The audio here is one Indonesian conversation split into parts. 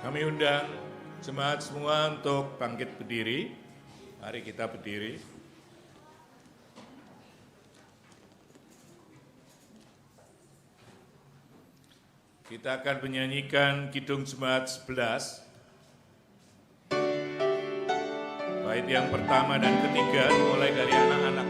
Kami undang jemaat semua untuk bangkit berdiri. Mari kita berdiri. Kita akan menyanyikan Kidung Jemaat 11. Bait yang pertama dan ketiga dimulai dari anak-anak.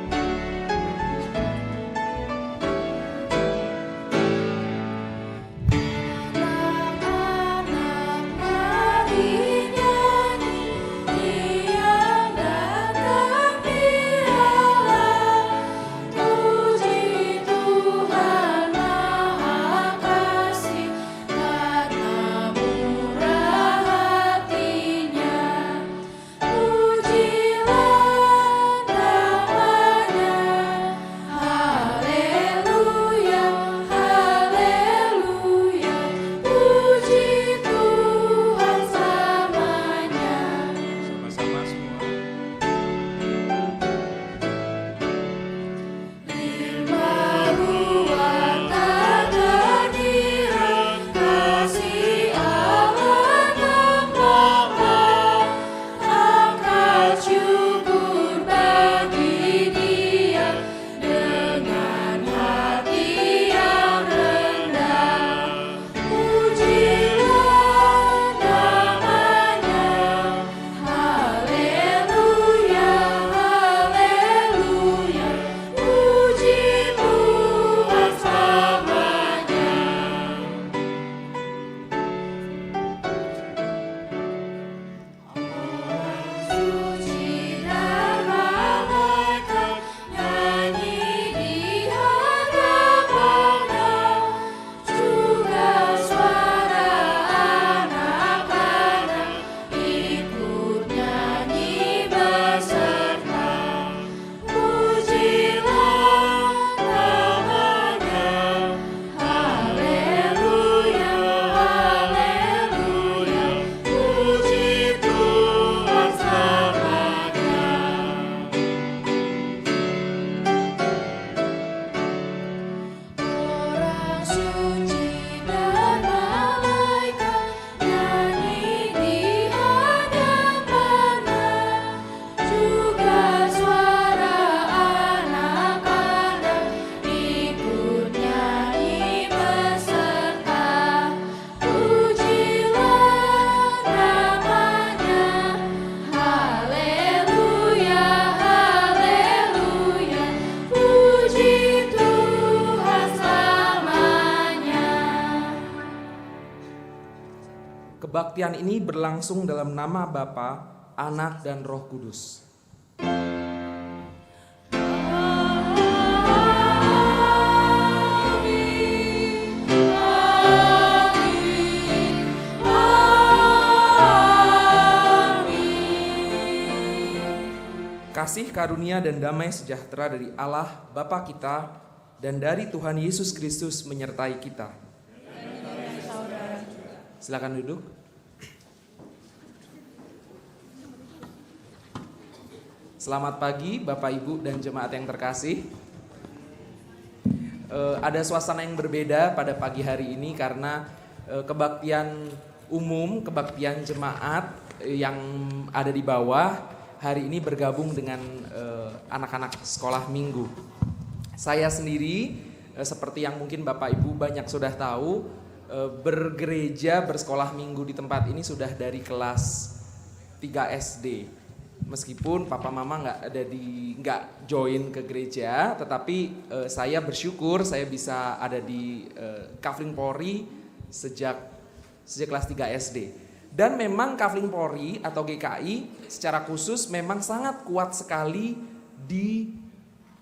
Kebaktian ini berlangsung dalam nama Bapa, Anak, dan Roh Kudus. Kasih karunia dan damai sejahtera dari Allah Bapa kita dan dari Tuhan Yesus Kristus menyertai kita. Silakan duduk. Selamat pagi Bapak Ibu dan jemaat yang terkasih. Ada suasana yang berbeda pada pagi hari ini karena kebaktian umum, kebaktian jemaat yang ada di bawah hari ini bergabung dengan anak-anak sekolah minggu. Saya sendiri seperti yang mungkin Bapak Ibu banyak sudah tahu, bergereja bersekolah minggu di tempat ini sudah dari kelas 3 SD. Meskipun papa mama nggak join ke gereja, tetapi saya bersyukur saya bisa ada di Kafling Polri sejak kelas 3 SD. Dan memang Kafling Polri atau GKI secara khusus memang sangat kuat sekali di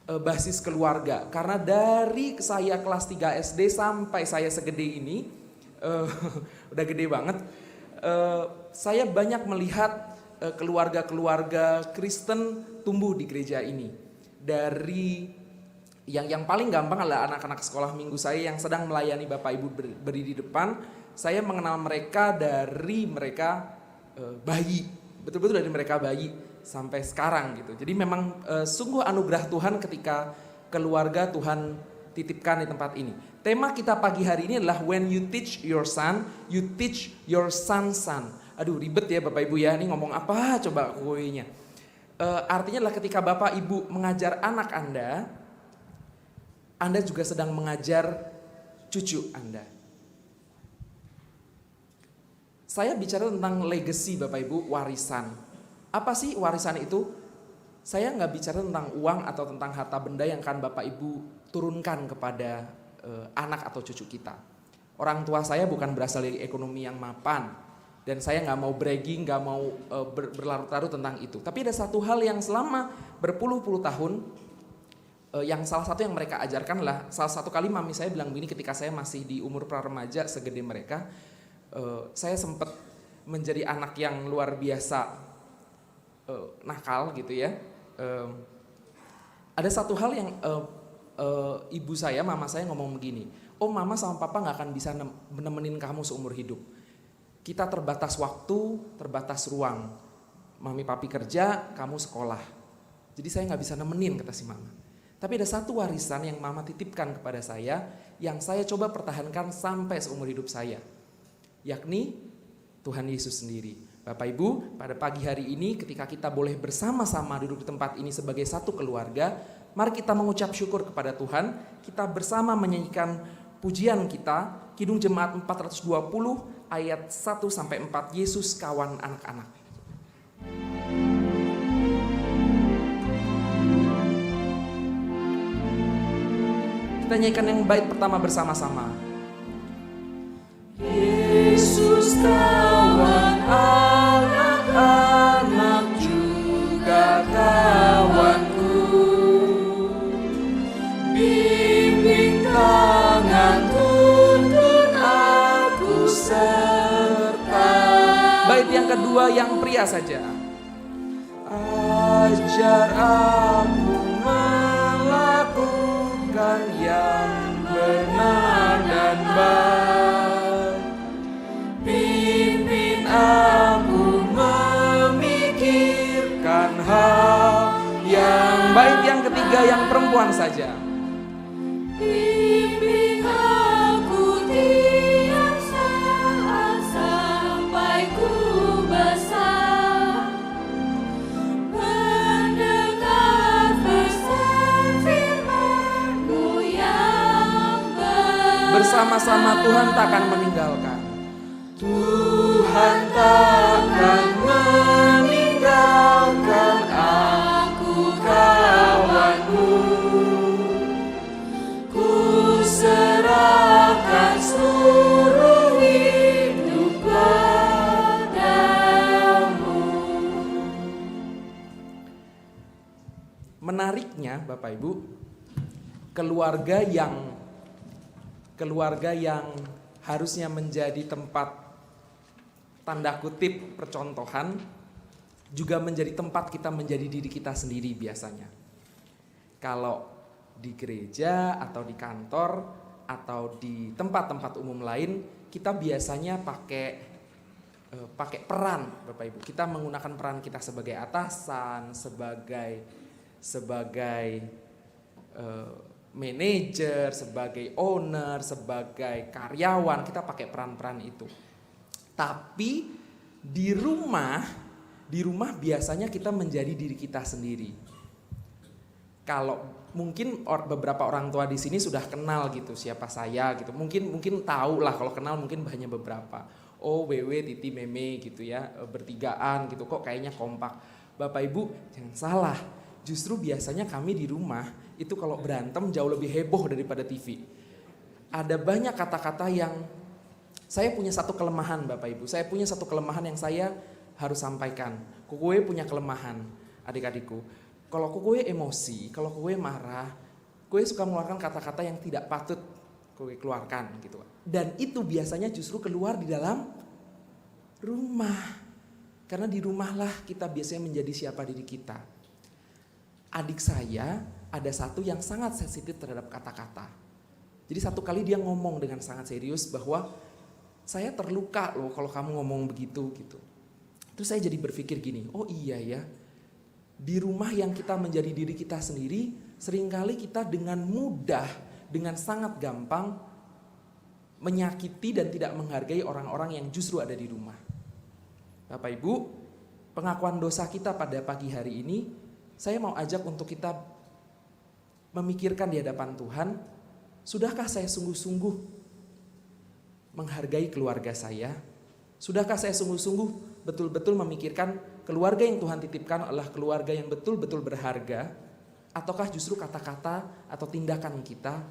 basis keluarga. Karena dari saya kelas 3 SD sampai saya segede ini, udah gede banget, saya banyak melihat keluarga-keluarga Kristen tumbuh di gereja ini. Dari yang paling gampang adalah anak-anak sekolah minggu saya yang sedang melayani Bapak Ibu berdiri di depan. Saya mengenal mereka dari mereka bayi, betul-betul dari mereka bayi sampai sekarang gitu. Jadi memang sungguh anugerah Tuhan ketika keluarga Tuhan titipkan di tempat ini. Tema kita pagi hari ini adalah when you teach your son, you teach your son's son. Aduh ribet ya Bapak Ibu ya, ini ngomong apa coba kuenya. Artinya adalah ketika Bapak Ibu mengajar anak Anda juga sedang mengajar cucu Anda. Saya bicara tentang legacy Bapak Ibu, warisan. Apa sih warisan itu? Saya nggak bicara tentang uang atau tentang harta benda yang akan Bapak Ibu turunkan kepada anak atau cucu kita. Orang tua saya bukan berasal dari ekonomi yang mapan. Dan saya nggak mau bragging, nggak mau berlarut-larut tentang itu. Tapi ada satu hal yang selama berpuluh-puluh tahun, yang salah satu yang mereka ajarkan lah, salah satu kali mami saya bilang begini ketika saya masih di umur pra-remaja segede mereka, saya sempat menjadi anak yang luar biasa nakal gitu ya. Ada satu hal yang ibu saya, mama saya ngomong begini, oh mama sama papa nggak akan bisa nemenin kamu seumur hidup. Kita terbatas waktu, terbatas ruang. Mami papi kerja, kamu sekolah. Jadi saya nggak bisa nemenin, kata si mama. Tapi ada satu warisan yang mama titipkan kepada saya, yang saya coba pertahankan sampai seumur hidup saya. Yakni Tuhan Yesus sendiri. Bapak Ibu, pada pagi hari ini ketika kita boleh bersama-sama duduk di tempat ini sebagai satu keluarga, mari kita mengucap syukur kepada Tuhan. Kita bersama menyanyikan pujian kita, Kidung Jemaat 420, ayat 1-4, Yesus kawan anak-anak. Kita nyanyikan yang bait pertama bersama-sama. Yesus kawan anak-anak juga kawanku, bimbing tangan tuntun aku serta. Bait yang kedua yang pria saja. Ajar aku melakukan yang benar dan baik, pimpin aku memikirkan hal yang baik. Yang ketiga yang perempuan saja. Pimpin aku tiap saat sampai ku besar, mendengar pesan firman-Mu yang benar. Bersama-sama Tuhan takkan meninggalkan. Tuhan takkan meninggalkan aku kawanmu. Ku serahkan seluruh hidup padamu. Menariknya Bapak Ibu, keluarga yang harusnya menjadi tempat tanda kutip percontohan juga menjadi tempat kita menjadi diri kita sendiri biasanya. Kalau di gereja atau di kantor atau di tempat-tempat umum lain, kita biasanya pakai peran Bapak Ibu. Kita menggunakan peran kita sebagai atasan, sebagai manajer, sebagai owner, sebagai karyawan, kita pakai peran-peran itu. Tapi di rumah biasanya kita menjadi diri kita sendiri. Kalau mungkin beberapa orang tua di sini sudah kenal gitu siapa saya gitu. Mungkin tahu lah, kalau kenal mungkin hanya beberapa. Oh, Wewe, Titi, Meme gitu ya, bertigaan gitu, kok kayaknya kompak. Bapak Ibu jangan salah. Justru biasanya kami di rumah itu kalau berantem jauh lebih heboh daripada TV. Ada banyak kata-kata yang saya punya satu kelemahan Bapak Ibu. Saya punya satu kelemahan yang saya harus sampaikan. Kukuwe punya kelemahan adik-adikku. Kalau kukuwe emosi, kalau kukuwe marah, kukuwe suka mengeluarkan kata-kata yang tidak patut kukuwe keluarkan gitu. Dan itu biasanya justru keluar di dalam rumah. Karena di rumahlah kita biasanya menjadi siapa diri kita. Adik saya ada satu yang sangat sensitif terhadap kata-kata. Jadi satu kali dia ngomong dengan sangat serius bahwa saya terluka loh kalau kamu ngomong begitu gitu. Terus saya jadi berpikir gini, oh iya ya, di rumah yang kita menjadi diri kita sendiri, seringkali kita dengan mudah dengan sangat gampang menyakiti dan tidak menghargai orang-orang yang justru ada di rumah. Bapak Ibu, pengakuan dosa kita pada pagi hari ini, saya mau ajak untuk kita memikirkan di hadapan Tuhan, sudahkah saya sungguh-sungguh menghargai keluarga saya? Sudahkah saya sungguh-sungguh betul-betul memikirkan keluarga yang Tuhan titipkan adalah keluarga yang betul-betul berharga? Ataukah justru kata-kata atau tindakan kita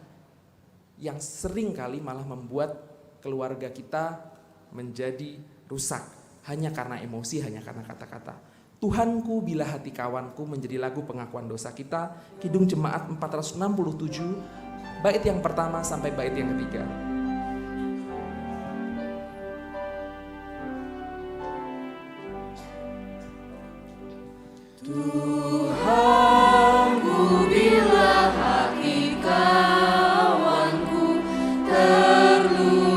yang sering kali malah membuat keluarga kita menjadi rusak hanya karena emosi, hanya karena kata-kata. Tuhanku bila hati kawanku menjadi lagu pengakuan dosa kita, Kidung Jemaat 467, bait yang pertama sampai bait yang ketiga. Tuhanku bila hati kawanku terluka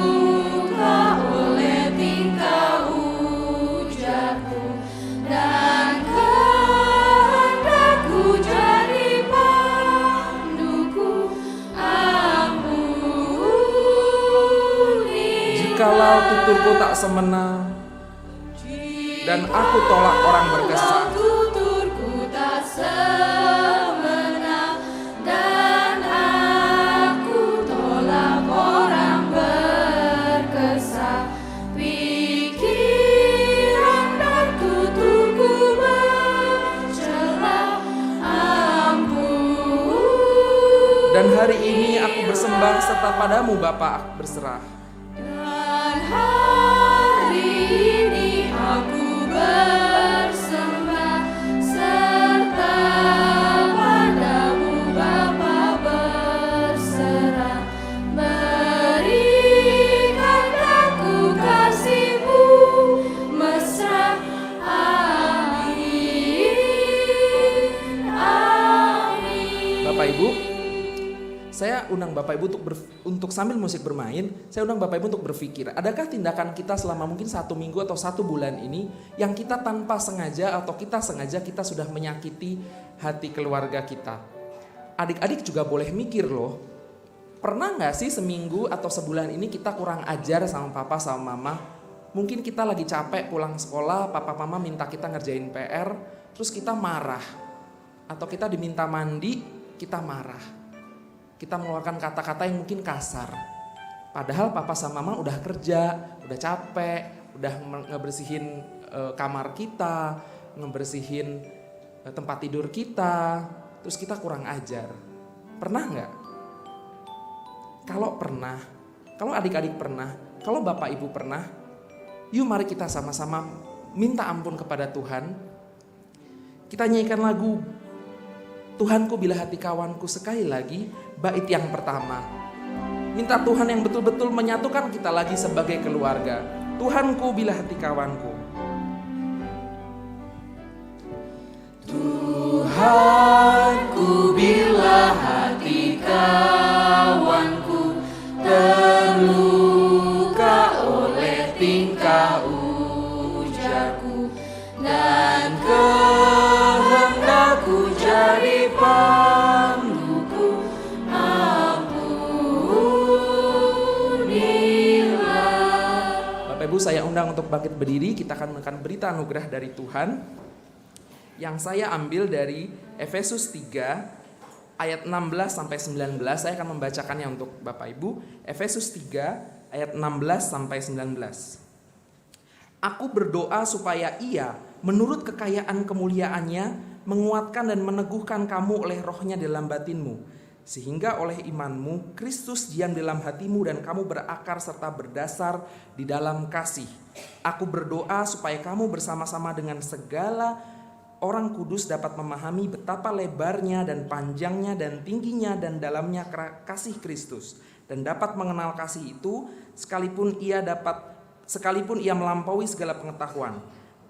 oleh tingkah ujarku dan kehendakku jadi panduku, ampuni. Jikalau tuturku tak semena dan aku tolak orang berkesah, Tuturku tak semena dan aku tolak orang berkesah, pikiran dan tuturku mencela, ampun. dan hari ini aku bersembah serta padamu Bapa aku berserah. Dan hari ini aku bersembah serta padamu Bapa berserah, berikan aku kasih-Mu mesra, amin, amin. Bapak Ibu, saya undang Bapak Ibu untuk sambil musik bermain, saya undang Bapak Ibu untuk berpikir, adakah tindakan kita selama mungkin 1 minggu atau 1 bulan ini yang kita tanpa sengaja atau kita sengaja kita sudah menyakiti hati keluarga kita. Adik-adik juga boleh mikir loh, pernah gak sih seminggu atau sebulan ini kita kurang ajar sama papa sama mama? Mungkin kita lagi capek pulang sekolah, papa mama minta kita ngerjain PR, terus kita marah. Atau kita diminta mandi, kita marah. Kita mengeluarkan kata-kata yang mungkin kasar. Padahal papa sama mama udah kerja, udah capek, udah ngebersihin kamar kita, ngebersihin tempat tidur kita, terus kita kurang ajar. Pernah nggak? Kalau pernah, kalau adik-adik pernah, kalau bapak ibu pernah, yuk mari kita sama-sama minta ampun kepada Tuhan. Kita nyanyikan lagu Tuhanku bila hati kawanku sekali lagi, bait yang pertama. Minta Tuhan yang betul-betul menyatukan kita lagi sebagai keluarga. Tuhanku bila hati kawanku. Tuhanku bila hati kawanku terluka oleh tingkah ujarku dan kehendakku jadi panduku, ampunilah. Bapak Ibu, saya undang untuk bangkit berdiri. Kita akan menekan berita anugerah dari Tuhan yang saya ambil dari Efesus 3 ayat 16 sampai 19. Saya akan membacakannya untuk Bapak Ibu. Efesus 3 ayat 16 sampai 19. Aku berdoa supaya Ia menurut kekayaan kemuliaannya menguatkan dan meneguhkan kamu oleh rohnya dalam batinmu, sehingga oleh imanmu Kristus diam dalam hatimu dan kamu berakar serta berdasar di dalam kasih. Aku berdoa supaya kamu bersama-sama dengan segala orang kudus dapat memahami betapa lebarnya dan panjangnya dan tingginya dan dalamnya kasih Kristus, dan dapat mengenal kasih itu sekalipun ia melampaui segala pengetahuan.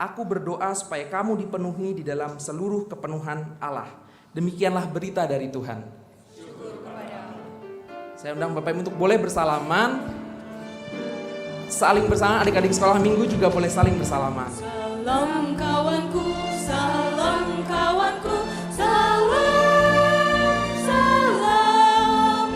Aku berdoa supaya kamu dipenuhi di dalam seluruh kepenuhan Allah. Demikianlah berita dari Tuhan. Saya undang Bapak Ibu untuk boleh bersalaman. Saling bersalaman, adik-adik sekolah minggu juga boleh saling bersalaman. Salam kawanku, salam kawanku, salam, salam.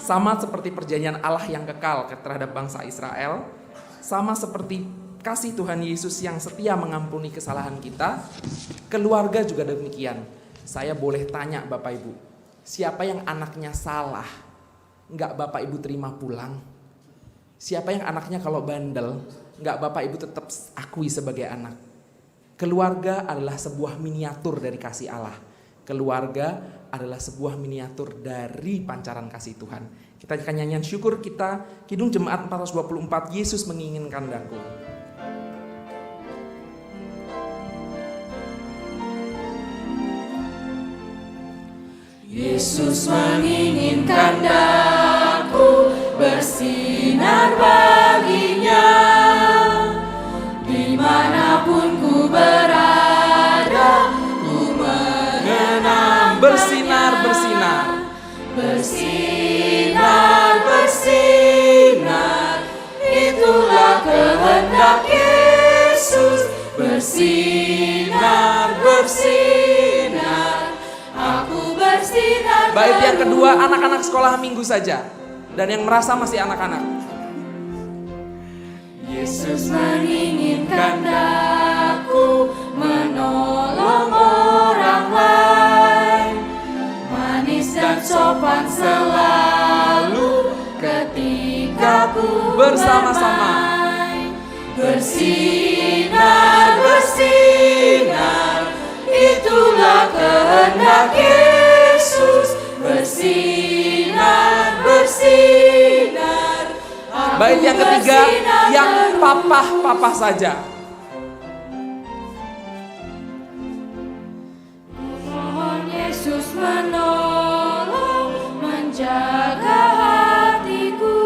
Sama seperti perjanjian Allah yang kekal terhadap bangsa Israel, sama seperti kasih Tuhan Yesus yang setia mengampuni kesalahan kita, keluarga juga demikian. Saya boleh tanya Bapak Ibu, siapa yang anaknya salah, nggak Bapak Ibu terima pulang? Siapa yang anaknya kalau bandel, nggak Bapak Ibu tetap akui sebagai anak? Keluarga adalah sebuah miniatur dari kasih Allah. Keluarga adalah sebuah miniatur dari pancaran kasih Tuhan. Kita akan nyanyian syukur kita, Kidung Jemaat 424, Yesus menginginkan daku. Yesus menginginkan daku bersinar baginya, dimanapun ku berada, ku mengenang Bersinar, bersinar. Bersinar, bersinar, itulah kehendak Yesus. Bersinar, bersinar, aku bersinar. Bait yang kedua, anak-anak sekolah minggu saja. Dan yang merasa masih anak-anak. Yesus menginginkan daku menolong orang lain, manis dan sopan selalu ketika ku Bersama-sama. bermain. Bersinar, bersinar, itulah kehendak Yesus. Bersinar, bersinar, aku Bait yang ketiga, bersinar yang terus. papa-papa saja. Mohon Yesus menolong, menjaga hatiku,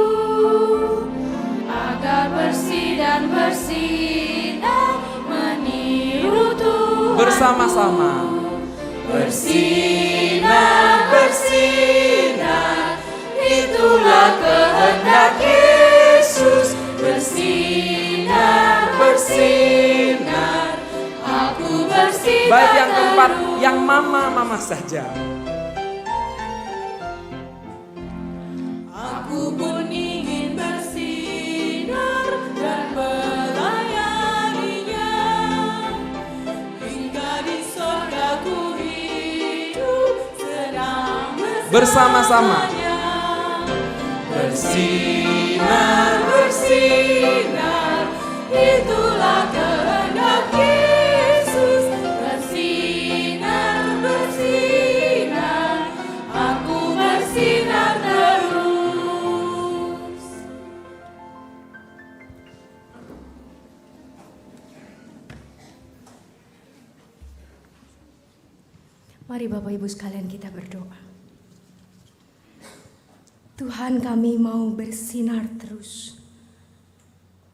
agar bersih dan bersinar, meniru Tuhan. Bersama-sama. Bersinar, bersinar, itulah kehendak Yesus. Bersinar, bersinar, aku bersinar. Bait yang keempat, terus. yang mama-mama saja. Aku pun ingin bersinar dan melayaninya, hingga di sorga ku hidup senang Bersama-sama. Bersinar, bersinar, itulah kehendak Yesus. Bersinar, bersinar, aku bersinar terus. Mari Bapak Ibu sekalian kita berdoa. Tuhan, kami mau bersinar terus,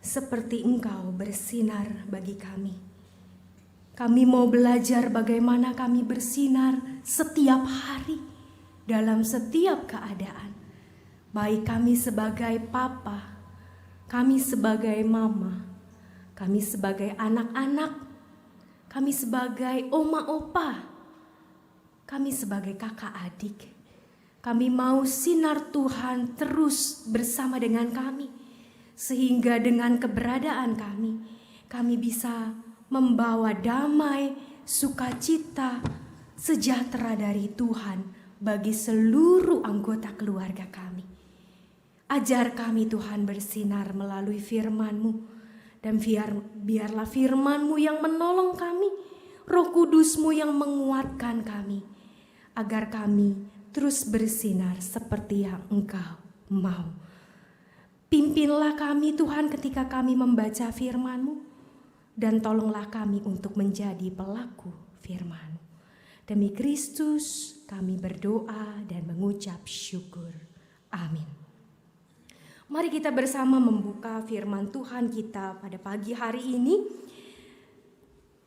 seperti Engkau bersinar bagi kami. Kami mau belajar bagaimana kami bersinar setiap hari, dalam setiap keadaan. Baik kami sebagai papa, kami sebagai mama, kami sebagai anak-anak, kami sebagai oma opa, kami sebagai kakak adik. Kami mau sinar Tuhan terus bersama dengan kami, sehingga dengan keberadaan kami bisa membawa damai, sukacita, sejahtera dari Tuhan bagi seluruh anggota keluarga kami. Ajar kami Tuhan bersinar melalui firman-Mu, dan biarlah firman-Mu yang menolong kami, Roh Kudus-Mu yang menguatkan kami, agar kami terus bersinar seperti yang Engkau mau. Pimpinlah kami Tuhan ketika kami membaca firman-Mu, dan tolonglah kami untuk menjadi pelaku firman-Mu. Demi Kristus kami berdoa dan mengucap syukur. Amin. Mari kita bersama membuka firman Tuhan kita pada pagi hari ini.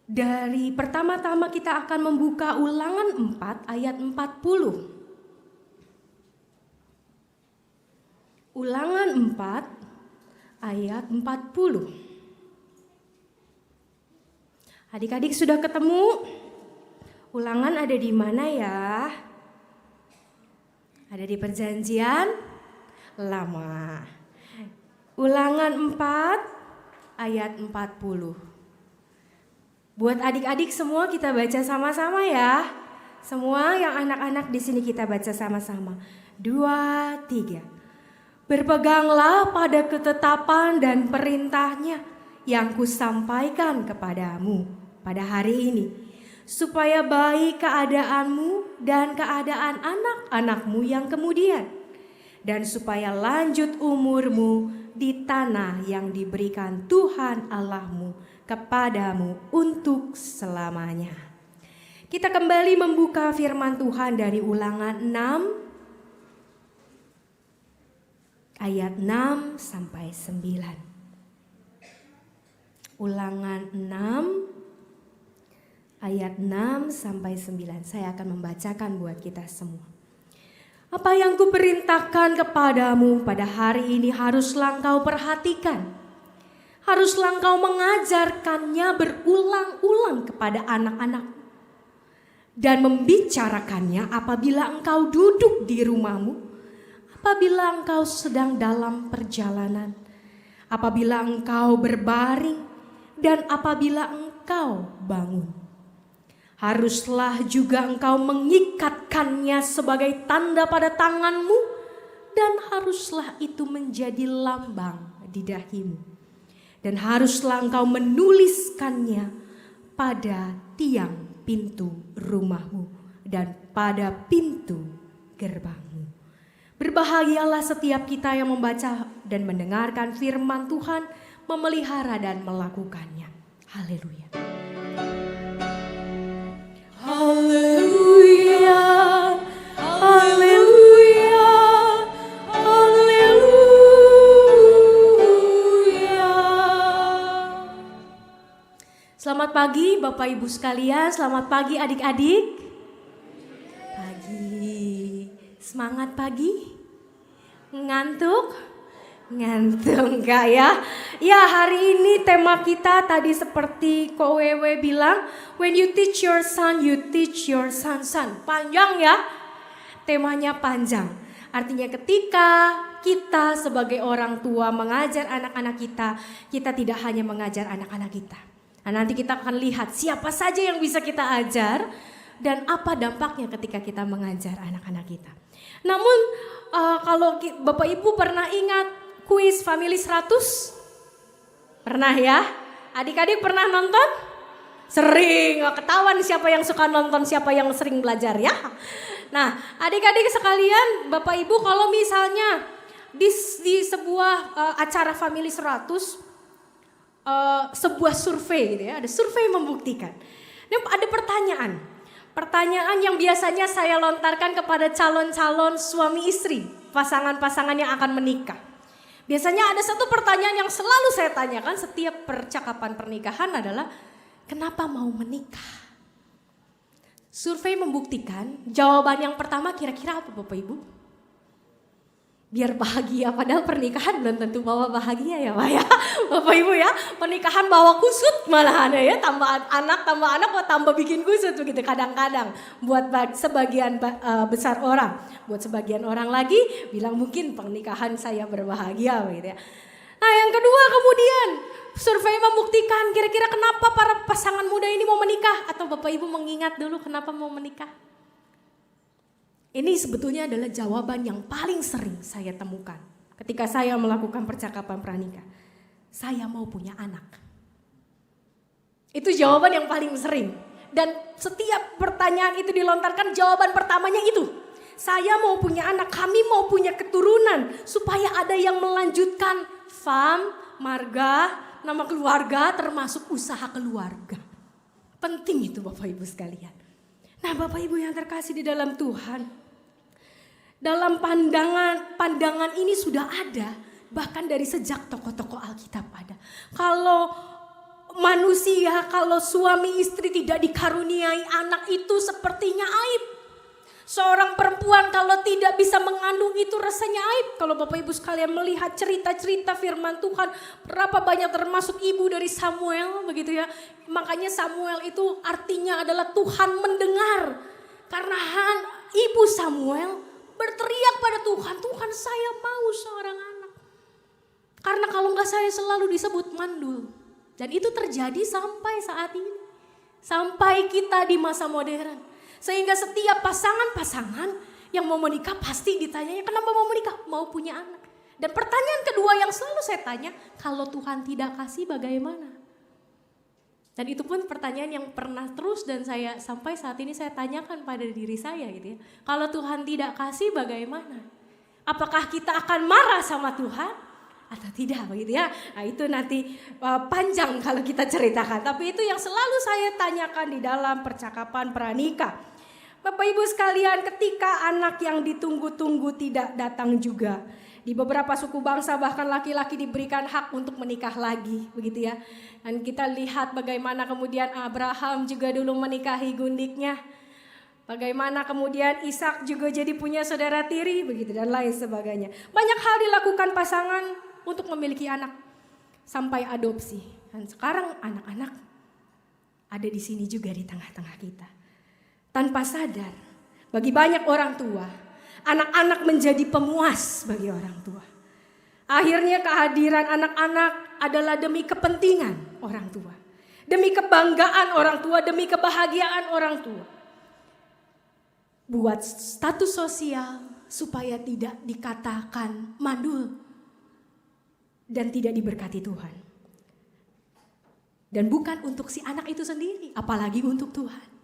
Dari pertama-tama kita akan membuka Ulangan 4 ayat 40. Ulangan 4 ayat 40. Adik-adik sudah ketemu? Ulangan ada di mana ya? Ada di perjanjian lama. Ulangan 4 ayat 40. Buat adik-adik semua kita baca sama-sama ya. Semua yang anak-anak di sini kita baca sama-sama. 2, 3. Berpeganglah pada ketetapan dan perintahnya yang kusampaikan kepadamu pada hari ini, supaya baik keadaanmu dan keadaan anak-anakmu yang kemudian, dan supaya lanjut umurmu di tanah yang diberikan Tuhan Allahmu kepadamu untuk selamanya. Kita kembali membuka firman Tuhan dari Ulangan 6 ayat 6 sampai 9. Ulangan 6 ayat 6 sampai 9. Saya akan membacakan buat kita semua. Apa yang kuperintahkan kepadamu pada hari ini haruslah engkau perhatikan. Haruslah engkau mengajarkannya berulang-ulang kepada anak-anak. Dan membicarakannya apabila engkau duduk di rumahmu, apabila engkau sedang dalam perjalanan, apabila engkau berbaring, dan apabila engkau bangun. Haruslah juga engkau mengikatkannya sebagai tanda pada tanganmu, dan haruslah itu menjadi lambang di dahimu. Dan haruslah engkau menuliskannya pada tiang pintu rumahmu dan pada pintu gerbangmu. Berbahagialah setiap kita yang membaca dan mendengarkan firman Tuhan, memelihara dan melakukannya. Haleluya. Haleluya. Haleluya. Haleluya. Selamat pagi Bapak Ibu sekalian, selamat pagi adik-adik. Pagi. Semangat pagi? Ngantuk? Ngantuk enggak ya? Ya, hari ini tema kita tadi seperti Ko Wewe bilang, when you teach your son, you teach your son. Panjang ya? Temanya panjang. Artinya ketika kita sebagai orang tua mengajar anak-anak kita, kita tidak hanya mengajar anak-anak kita. Nah, nanti kita akan lihat siapa saja yang bisa kita ajar dan apa dampaknya ketika kita mengajar anak-anak kita. Namun kalau Bapak Ibu pernah ingat kuis Family 100? Pernah ya? Adik-adik pernah nonton? Sering, ketahuan siapa yang suka nonton, siapa yang sering belajar ya. Nah, adik-adik sekalian, Bapak Ibu kalau misalnya di sebuah acara Family 100, sebuah survei gitu ya, ada survei membuktikan. Nah, ada pertanyaan yang biasanya saya lontarkan kepada calon-calon suami istri, pasangan-pasangan yang akan menikah. Biasanya ada satu pertanyaan yang selalu saya tanyakan setiap percakapan pernikahan adalah, kenapa mau menikah? Survei membuktikan jawaban yang pertama kira-kira apa Bapak Ibu? Biar bahagia, padahal pernikahan belum tentu bawa bahagia ya Pak ya. Bapak Ibu ya, pernikahan bawa kusut malahan ya, tambah anak kok tambah bikin kusut begitu kadang-kadang. Buat sebagian besar orang, buat sebagian orang lagi bilang mungkin pernikahan saya berbahagia gitu ya. Nah yang kedua kemudian survei membuktikan kira-kira kenapa para pasangan muda ini mau menikah, atau Bapak Ibu mengingat dulu kenapa mau menikah? Ini sebetulnya adalah jawaban yang paling sering saya temukan ketika saya melakukan percakapan pranikah. Saya mau punya anak. Itu jawaban yang paling sering. Dan setiap pertanyaan itu dilontarkan jawaban pertamanya itu. Saya mau punya anak, kami mau punya keturunan. Supaya ada yang melanjutkan farm, marga, nama keluarga termasuk usaha keluarga. Penting itu Bapak Ibu sekalian. Nah Bapak Ibu yang terkasih di dalam Tuhan, dalam pandangan ini sudah ada bahkan dari sejak tokoh-tokoh Alkitab ada. Kalau manusia, kalau suami istri tidak dikaruniai anak itu sepertinya aib. Seorang perempuan kalau tidak bisa mengandung itu rasanya aib. Kalau Bapak Ibu sekalian melihat cerita-cerita firman Tuhan, berapa banyak termasuk ibu dari Samuel begitu ya. Makanya Samuel itu artinya adalah Tuhan mendengar. Karena ibu Samuel berteriak pada Tuhan, Tuhan saya mau seorang anak. Karena kalau enggak saya selalu disebut mandul. Dan itu terjadi sampai saat ini. Sampai kita di masa modern. Sehingga setiap pasangan-pasangan yang mau menikah pasti ditanyanya, kenapa mau menikah? Mau punya anak. Dan pertanyaan kedua yang selalu saya tanya, kalau Tuhan tidak kasih bagaimana? Dan itu pun pertanyaan yang pernah terus dan saya sampai saat ini saya tanyakan pada diri saya gitu ya. Kalau Tuhan tidak kasih bagaimana? Apakah kita akan marah sama Tuhan atau tidak begitu ya? Nah itu nanti panjang kalau kita ceritakan. Tapi itu yang selalu saya tanyakan di dalam percakapan pranikah. Bapak Ibu sekalian, ketika anak yang ditunggu-tunggu tidak datang juga. Di beberapa suku bangsa bahkan laki-laki diberikan hak untuk menikah lagi, begitu ya. Dan kita lihat bagaimana kemudian Abraham juga dulu menikahi gundiknya. Bagaimana kemudian Ishak juga jadi punya saudara tiri, begitu dan lain sebagainya. Banyak hal dilakukan pasangan untuk memiliki anak sampai adopsi. Dan sekarang anak-anak ada di sini juga di tengah-tengah kita. Tanpa sadar, bagi banyak orang tua, anak-anak menjadi pemuas bagi orang tua. Akhirnya kehadiran anak-anak adalah demi kepentingan orang tua. Demi kebanggaan orang tua, demi kebahagiaan orang tua. Buat status sosial supaya tidak dikatakan mandul dan tidak diberkati Tuhan. Dan bukan untuk si anak itu sendiri, apalagi untuk Tuhan.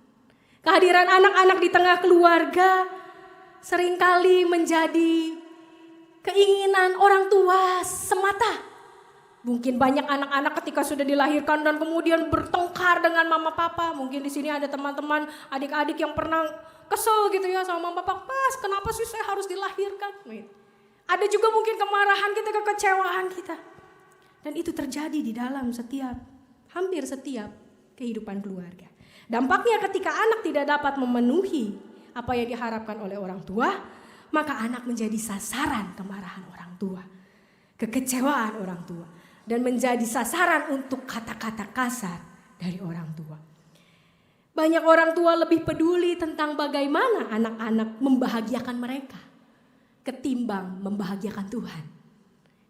Kehadiran anak-anak di tengah keluarga seringkali menjadi keinginan orang tua semata. Mungkin banyak anak-anak ketika sudah dilahirkan dan kemudian bertengkar dengan mama papa. Mungkin di sini ada teman-teman adik-adik yang pernah kesel gitu ya sama mama papa. Pas kenapa sih saya harus dilahirkan? Ada juga mungkin kemarahan kita, kekecewaan kita. Dan itu terjadi di dalam hampir setiap kehidupan keluarga. Dampaknya ketika anak tidak dapat memenuhi apa yang diharapkan oleh orang tua, maka anak menjadi sasaran kemarahan orang tua, kekecewaan orang tua, dan menjadi sasaran untuk kata-kata kasar dari orang tua. Banyak orang tua lebih peduli tentang bagaimana anak-anak membahagiakan mereka ketimbang membahagiakan Tuhan.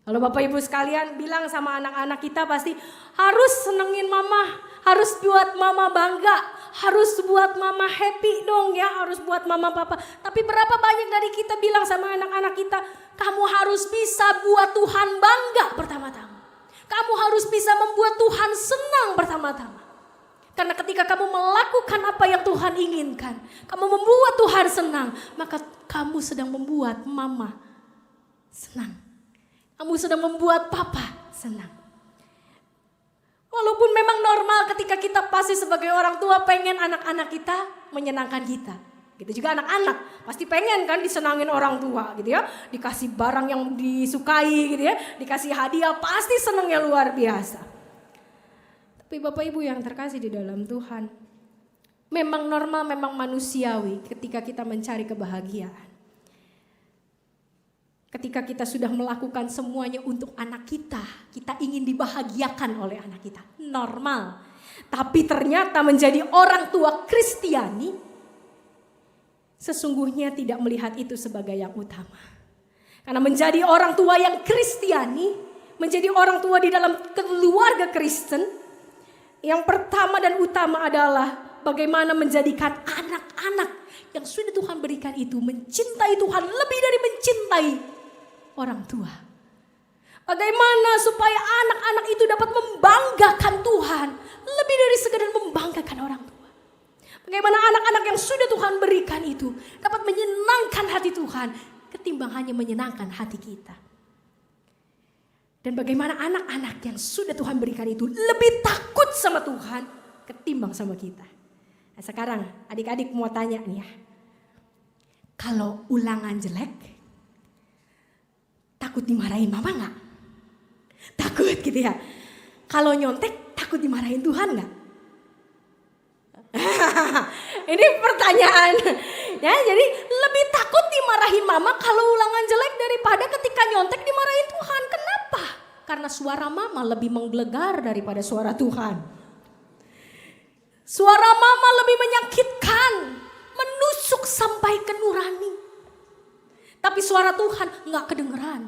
Kalau Bapak Ibu sekalian bilang sama anak-anak kita pasti harus senengin mama, harus buat mama bangga, harus buat mama happy dong ya, harus buat mama papa. Tapi berapa banyak dari kita bilang sama anak-anak kita, kamu harus bisa buat Tuhan bangga pertama-tama. Kamu harus bisa membuat Tuhan senang pertama-tama. Karena ketika kamu melakukan apa yang Tuhan inginkan, kamu membuat Tuhan senang, maka kamu sedang membuat mama senang. Kamu sedang membuat papa senang. Walaupun memang normal ketika kita pasti sebagai orang tua pengen anak-anak kita menyenangkan kita. Gitu juga anak-anak pasti pengen kan disenangin orang tua gitu ya. Dikasih barang yang disukai gitu ya. Dikasih hadiah pasti senangnya luar biasa. Tapi Bapak Ibu yang terkasih di dalam Tuhan. Memang normal, memang manusiawi ketika kita mencari kebahagiaan. Ketika kita sudah melakukan semuanya untuk anak kita ingin dibahagiakan oleh anak kita. Normal. Tapi ternyata menjadi orang tua Kristiani, sesungguhnya tidak melihat itu sebagai yang utama. Karena menjadi orang tua yang Kristiani, menjadi orang tua di dalam keluarga Kristen, yang pertama dan utama adalah bagaimana menjadikan anak-anak yang sudah Tuhan berikan itu mencintai Tuhan lebih dari mencintai orang tua. Bagaimana supaya anak-anak itu dapat membanggakan Tuhan lebih dari sekedar membanggakan orang tua. Bagaimana anak-anak yang sudah Tuhan berikan itu dapat menyenangkan hati Tuhan ketimbang hanya menyenangkan hati kita. Dan bagaimana anak-anak yang sudah Tuhan berikan itu lebih takut sama Tuhan ketimbang sama kita. Nah sekarang adik-adik mau tanya nih ya. Kalau ulangan jelek, takut dimarahin mama gak? Takut gitu ya. Kalau nyontek takut dimarahin Tuhan gak? Ini pertanyaan ya. Jadi lebih takut dimarahin mama kalau ulangan jelek daripada ketika nyontek dimarahin Tuhan. Kenapa? Karena suara mama lebih menggelegar daripada suara Tuhan. Suara mama lebih menyakitkan, menusuk sampai ke nurani. Tapi suara Tuhan nggak kedengeran.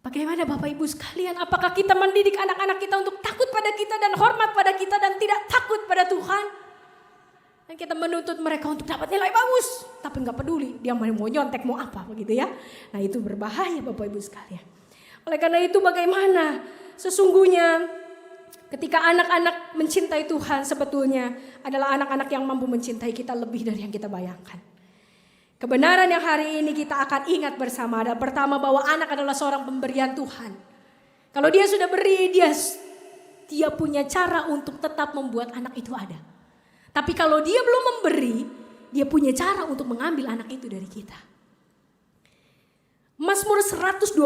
Bagaimana Bapak Ibu sekalian, apakah kita mendidik anak-anak kita untuk takut pada kita dan hormat pada kita dan tidak takut pada Tuhan? Dan kita menuntut mereka untuk dapat nilai bagus, tapi nggak peduli dia mau nyontek mau apa begitu ya. Nah itu berbahaya Bapak Ibu sekalian. Oleh karena itu bagaimana sesungguhnya ketika anak-anak mencintai Tuhan sebetulnya adalah anak-anak yang mampu mencintai kita lebih dari yang kita bayangkan. Kebenaran yang hari ini kita akan ingat bersama adalah pertama bahwa anak adalah seorang pemberian Tuhan. Kalau dia sudah beri, dia punya cara untuk tetap membuat anak itu ada. Tapi kalau dia belum memberi, dia punya cara untuk mengambil anak itu dari kita. Mazmur 127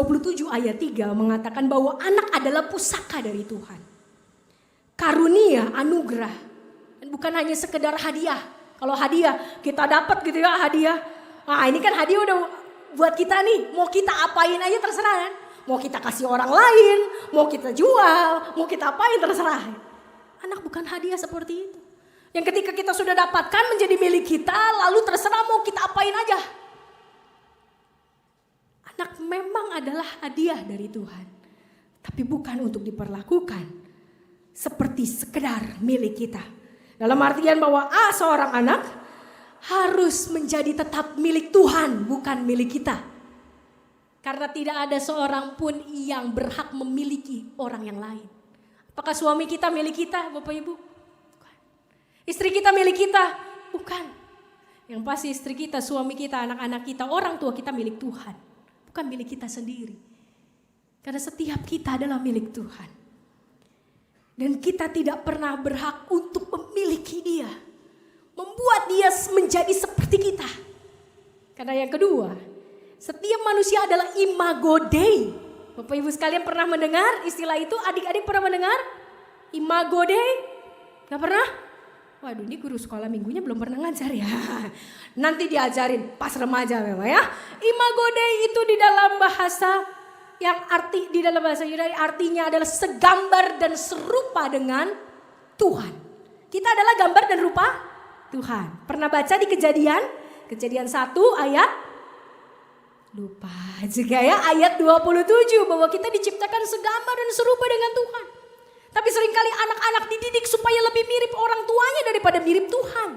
ayat 3 mengatakan bahwa anak adalah pusaka dari Tuhan. Karunia, anugerah. Dan bukan hanya sekedar hadiah. Kalau hadiah kita dapat gitu ya hadiah. Nah ini kan hadiah udah buat kita nih. Mau kita apain aja terserah kan. Mau kita kasih orang lain. Mau kita jual. Mau kita apain terserah. Anak bukan hadiah seperti itu. Yang ketika kita sudah dapatkan menjadi milik kita. Lalu terserah mau kita apain aja. Anak memang adalah hadiah dari Tuhan. Tapi bukan untuk diperlakukan seperti sekedar milik kita. Dalam artian bahwa seorang anak harus menjadi tetap milik Tuhan, bukan milik kita. Karena tidak ada seorang pun yang berhak memiliki orang yang lain. Apakah suami kita milik kita, Bapak Ibu? Bukan. Istri kita milik kita? Bukan. Yang pasti istri kita, suami kita, anak-anak kita, orang tua kita milik Tuhan. Bukan milik kita sendiri. Karena setiap kita adalah milik Tuhan. Dan kita tidak pernah berhak untuk memiliki dia. Membuat dia menjadi seperti kita. Karena yang kedua, setiap manusia adalah imago Dei. Bapak Ibu sekalian pernah mendengar istilah itu? Adik-adik pernah mendengar? Imago Dei? Gak pernah? Waduh ini guru sekolah minggunya belum pernah ngajar ya. Nanti diajarin pas remaja memang ya. Imago Dei itu di dalam bahasa yang di dalam bahasa Yunani artinya adalah segambar dan serupa dengan Tuhan. Kita adalah gambar dan rupa Tuhan. Pernah baca di Kejadian 1 ayat lupa juga ya ayat 27 bahwa kita diciptakan segambar dan serupa dengan Tuhan. Tapi seringkali anak-anak dididik supaya lebih mirip orang tuanya daripada mirip Tuhan.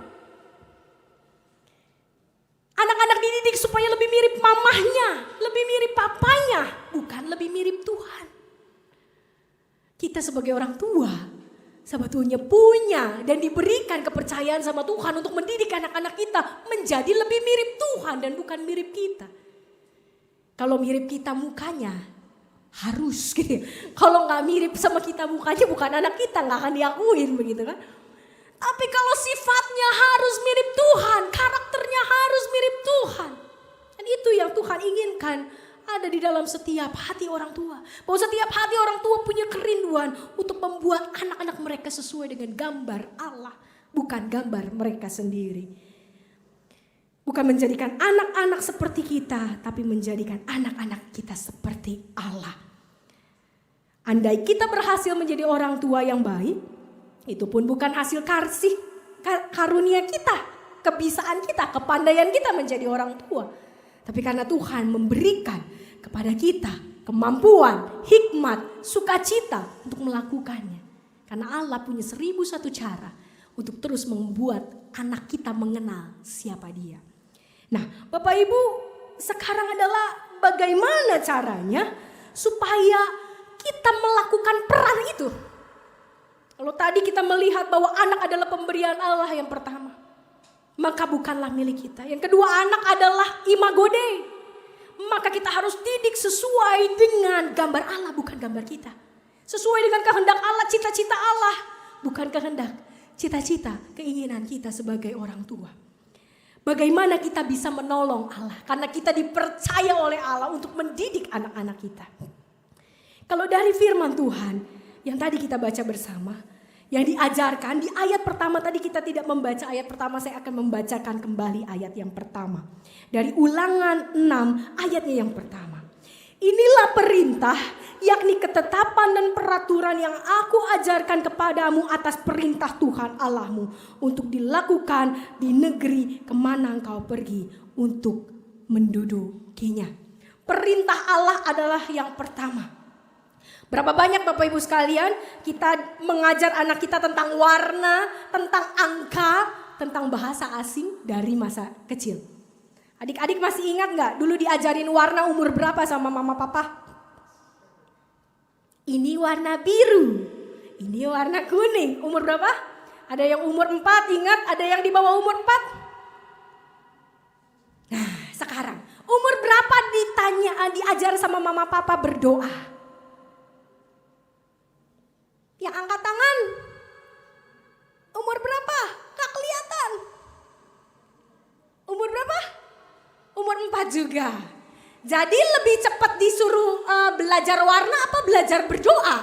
Anak-anak dididik supaya lebih mirip mamahnya, lebih mirip papanya, bukan lebih mirip Tuhan. Kita sebagai orang tua sebetulnya punya dan diberikan kepercayaan sama Tuhan untuk mendidik anak-anak kita menjadi lebih mirip Tuhan dan bukan mirip kita. Kalau mirip kita mukanya harus gitu. Kalau nggak mirip sama kita mukanya bukan anak kita, nggak akan diakuin begitu kan. Tapi kalau sifatnya harus mirip Tuhan, karakternya harus mirip Tuhan. Dan itu yang Tuhan inginkan ada di dalam setiap hati orang tua. Bahwa setiap hati orang tua punya kerinduan untuk membuat anak-anak mereka sesuai dengan gambar Allah. Bukan gambar mereka sendiri. Bukan menjadikan anak-anak seperti kita, tapi menjadikan anak-anak kita seperti Allah. Andai kita berhasil menjadi orang tua yang baik, itu pun bukan hasil karunia kita, kebisaan kita, kepandaian kita menjadi orang tua. Tapi karena Tuhan memberikan kepada kita kemampuan, hikmat, sukacita untuk melakukannya. Karena Allah punya 1001 cara untuk terus membuat anak kita mengenal siapa dia. Nah, Bapak Ibu, sekarang adalah bagaimana caranya supaya kita melakukan peran itu. Kalau tadi kita melihat bahwa anak adalah pemberian Allah yang pertama, maka bukanlah milik kita. Yang kedua, anak adalah imago Dei. Maka kita harus didik sesuai dengan gambar Allah, bukan gambar kita. Sesuai dengan kehendak Allah, cita-cita Allah, bukan kehendak, cita-cita, keinginan kita sebagai orang tua. Bagaimana kita bisa menolong Allah? Karena kita dipercaya oleh Allah untuk mendidik anak-anak kita. Kalau dari firman Tuhan yang tadi kita baca bersama, yang diajarkan di ayat pertama tadi kita tidak membaca ayat pertama, saya akan membacakan kembali ayat yang pertama. Dari Ulangan 6 ayatnya yang pertama. Inilah perintah yakni ketetapan dan peraturan yang aku ajarkan kepadamu atas perintah Tuhan Allahmu untuk dilakukan di negeri kemana engkau pergi untuk mendudukinya. Perintah Allah adalah yang pertama. Berapa banyak Bapak Ibu sekalian kita mengajar anak kita tentang warna, tentang angka, tentang bahasa asing dari masa kecil. Adik-adik masih ingat gak dulu diajarin warna umur berapa sama mama papa? Ini warna biru, ini warna kuning. Umur berapa? Ada yang umur 4, ingat? Ada yang di bawah umur 4? Nah sekarang umur berapa diajar sama mama papa berdoa? Yang angkat tangan. Umur berapa? Gak kelihatan. Umur berapa? Umur 4 juga. Jadi lebih cepat disuruh belajar warna apa belajar berdoa?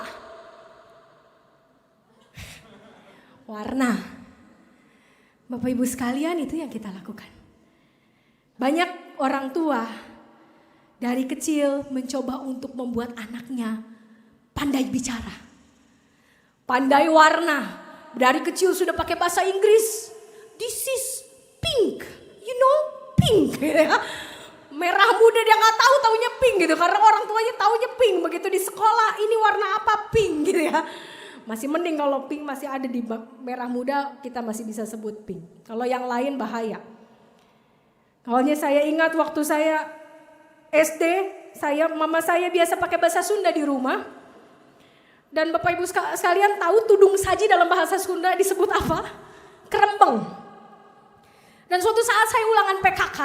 Warna. Bapak Ibu sekalian, itu yang kita lakukan. Banyak orang tua dari kecil mencoba untuk membuat anaknya pandai bicara. Pandai warna. Dari kecil sudah pakai bahasa Inggris. This is pink. You know, pink. Merah muda dia nggak tahu, taunya pink gitu. Karena orang tuanya taunya pink. Begitu di sekolah, ini warna apa? Pink gitu ya. Masih mending kalau pink masih ada di merah muda, kita masih bisa sebut pink. Kalau yang lain bahaya. Awalnya saya ingat waktu saya SD, mama saya biasa pakai bahasa Sunda di rumah. Dan Bapak Ibu sekalian tahu tudung saji dalam bahasa Sunda disebut apa? Kerembeng. Dan suatu saat saya ulangan PKK.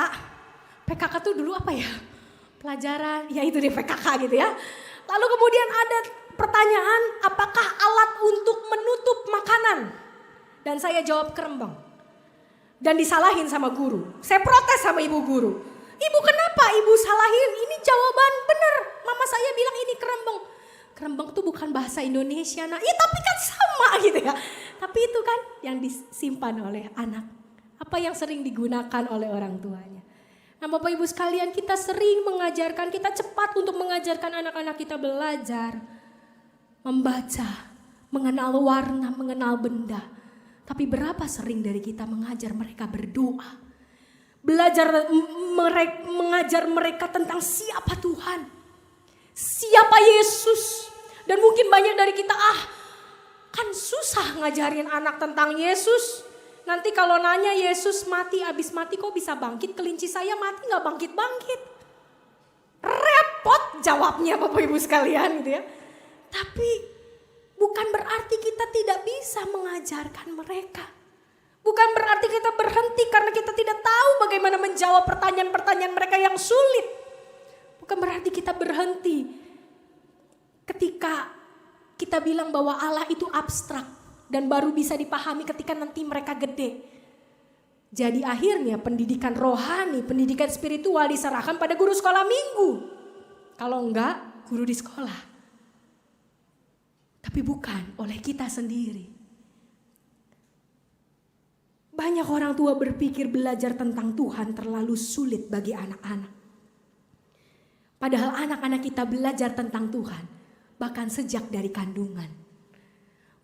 PKK itu dulu apa ya? Pelajaran, ya itu deh PKK gitu ya. Lalu kemudian ada pertanyaan, apakah alat untuk menutup makanan? Dan saya jawab kerembeng. Dan disalahin sama guru. Saya protes sama ibu guru. Ibu kenapa ibu salahin? Ini jawaban benar. Mama saya bilang ini kerembeng. Kerembeng itu bukan bahasa Indonesia. Nah, iya tapi kan sama gitu ya. Tapi itu kan yang disimpan oleh anak. Apa yang sering digunakan oleh orang tuanya. Nah Bapak Ibu sekalian, kita sering mengajarkan, kita cepat untuk mengajarkan anak-anak kita belajar. Membaca, mengenal warna, mengenal benda. Tapi berapa sering dari kita mengajar mereka berdoa. Belajar mengajar mereka tentang siapa Tuhan. Siapa Yesus. Dan mungkin banyak dari kita kan susah ngajarin anak tentang Yesus. Nanti kalau nanya Yesus mati, abis mati kok bisa bangkit? Kelinci saya mati gak bangkit-bangkit. Repot jawabnya Bapak Ibu sekalian gitu ya. Tapi bukan berarti kita tidak bisa mengajarkan mereka. Bukan berarti kita berhenti karena kita tidak tahu bagaimana menjawab pertanyaan-pertanyaan mereka yang sulit. Bukan berarti kita berhenti ketika kita bilang bahwa Allah itu abstrak dan baru bisa dipahami ketika nanti mereka gede. Jadi akhirnya pendidikan rohani, pendidikan spiritual diserahkan pada guru sekolah minggu. Kalau enggak, guru di sekolah. Tapi bukan oleh kita sendiri. Banyak orang tua berpikir belajar tentang Tuhan terlalu sulit bagi anak-anak. Padahal anak-anak kita belajar tentang Tuhan bahkan sejak dari kandungan.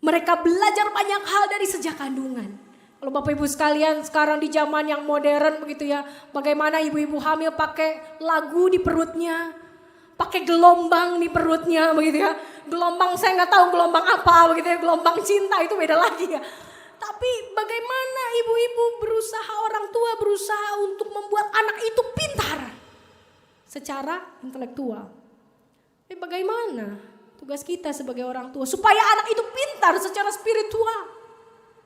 Mereka belajar banyak hal dari sejak kandungan. Kalau Bapak Ibu sekalian sekarang di zaman yang modern begitu ya. Bagaimana ibu-ibu hamil pakai lagu di perutnya. Pakai gelombang di perutnya begitu ya. Gelombang saya nggak tahu gelombang apa begitu ya. Gelombang cinta itu beda lagi ya. Tapi bagaimana ibu-ibu berusaha, orang tua berusaha untuk membuat anak itu pintar. Secara intelektual. Tapi bagaimana tugas kita sebagai orang tua supaya anak itu pintar secara spiritual.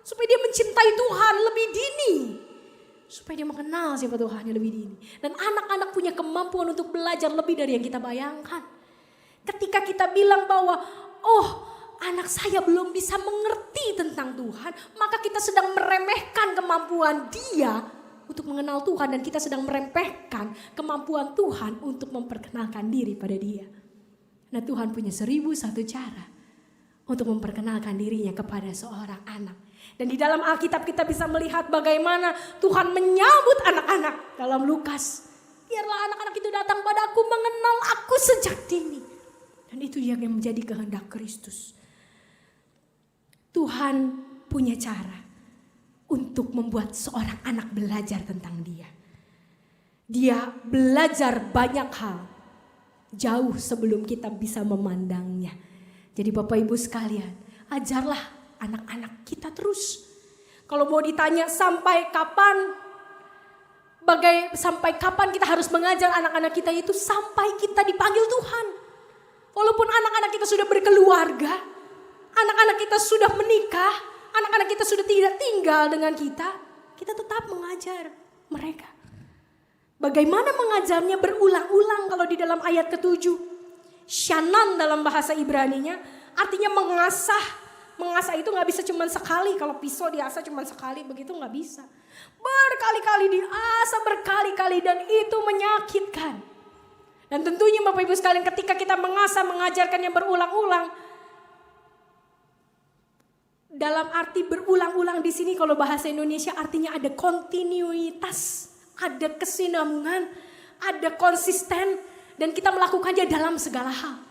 Supaya dia mencintai Tuhan lebih dini. Supaya dia mengenal siapa Tuhan lebih dini. Dan anak-anak punya kemampuan untuk belajar lebih dari yang kita bayangkan. Ketika kita bilang bahwa anak saya belum bisa mengerti tentang Tuhan, maka kita sedang meremehkan kemampuan dia untuk mengenal Tuhan. Dan kita sedang meremehkan kemampuan Tuhan untuk memperkenalkan diri pada dia. Nah Tuhan punya 1001 cara untuk memperkenalkan dirinya kepada seorang anak. Dan di dalam Alkitab kita bisa melihat bagaimana Tuhan menyambut anak-anak dalam Lukas. Biarlah anak-anak itu datang padaku mengenal aku sejak dini. Dan itu yang menjadi kehendak Kristus. Tuhan punya cara untuk membuat seorang anak belajar tentang Dia. Dia belajar banyak hal jauh sebelum kita bisa memandangnya. Jadi Bapak Ibu sekalian, ajarlah anak-anak kita terus. Kalau mau ditanya sampai kapan kita harus mengajar anak-anak kita itu, sampai kita dipanggil Tuhan. Walaupun anak-anak kita sudah berkeluarga, anak-anak kita sudah menikah, anak-anak kita sudah tidak tinggal dengan kita tetap mengajar mereka. Bagaimana mengajarnya berulang-ulang kalau di dalam ayat ke-7. Shanan dalam bahasa Ibraninya artinya mengasah. Mengasah itu gak bisa cuma sekali. Kalau pisau diasah cuma sekali, begitu gak bisa. Berkali-kali diasah, berkali-kali, dan itu menyakitkan. Dan tentunya Bapak Ibu sekalian, ketika kita mengasah, mengajarkannya berulang-ulang, dalam arti berulang-ulang di sini kalau bahasa Indonesia artinya ada kontinuitas, ada kesinambungan, ada konsisten, dan kita melakukannya dalam segala hal.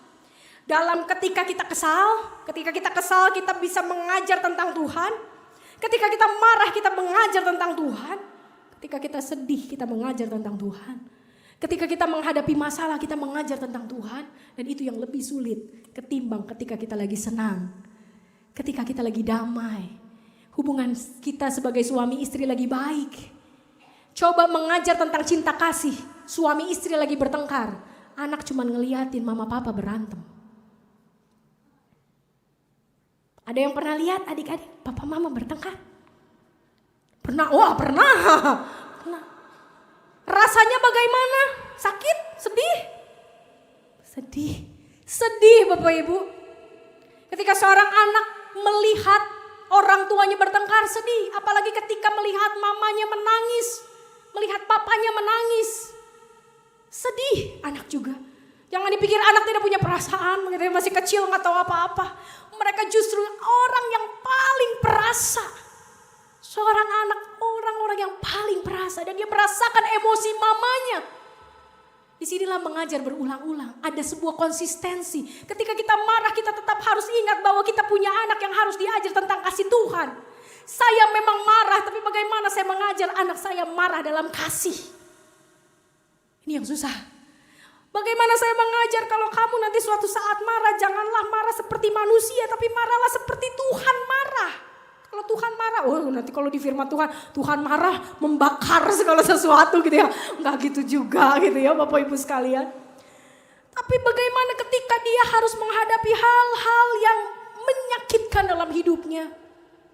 Dalam ketika kita kesal kita bisa mengajar tentang Tuhan. Ketika kita marah kita mengajar tentang Tuhan. Ketika kita sedih kita mengajar tentang Tuhan. Ketika kita menghadapi masalah kita mengajar tentang Tuhan. Dan itu yang lebih sulit ketimbang ketika kita lagi senang. Ketika kita lagi damai. Hubungan kita sebagai suami istri lagi baik. Coba mengajar tentang cinta kasih. Suami istri lagi bertengkar. Anak cuma ngeliatin mama papa berantem. Ada yang pernah lihat adik-adik papa mama bertengkar? Pernah? Wah pernah. Rasanya bagaimana? Sakit? Sedih? Sedih Bapak Ibu. Ketika seorang anak melihat orang tuanya bertengkar, sedih. Apalagi ketika melihat mamanya menangis, melihat papanya menangis. Sedih anak juga. Jangan dipikir anak tidak punya perasaan, masih kecil gak tahu apa-apa. Mereka justru orang yang paling perasa. Seorang anak, orang-orang yang paling perasa. Dan dia merasakan emosi mamanya. Disinilah mengajar berulang-ulang. Ada sebuah konsistensi. Ketika kita marah kita tetap harus ingat bahwa kita punya anak yang harus diajar tentang kasih Tuhan. Saya memang marah, tapi bagaimana saya mengajar anak saya marah dalam kasih. Ini yang susah. Bagaimana saya mengajar kalau kamu nanti suatu saat marah, janganlah marah seperti manusia, tapi marahlah seperti Tuhan marah. Kalau Tuhan marah, nanti kalau di firman Tuhan marah membakar segala sesuatu gitu ya. Enggak gitu juga gitu ya Bapak Ibu sekalian. Tapi bagaimana ketika dia harus menghadapi hal-hal yang menyakitkan dalam hidupnya.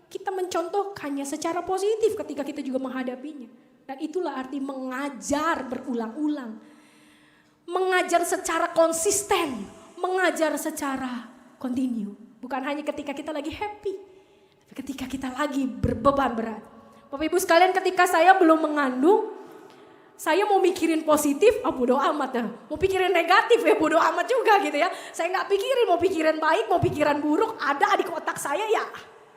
Kita mencontohkannya secara positif ketika kita juga menghadapinya. Dan itulah arti mengajar berulang-ulang. Mengajar secara konsisten, mengajar secara kontinu. Bukan hanya ketika kita lagi happy, tapi ketika kita lagi berbeban berat. Bapak Ibu sekalian, ketika saya belum mengandung, saya mau mikirin positif, bodo amat ya. Mau pikirin negatif ya bodo amat juga gitu ya. Saya gak pikirin, mau pikiran baik, mau pikiran buruk, ada di otak saya ya.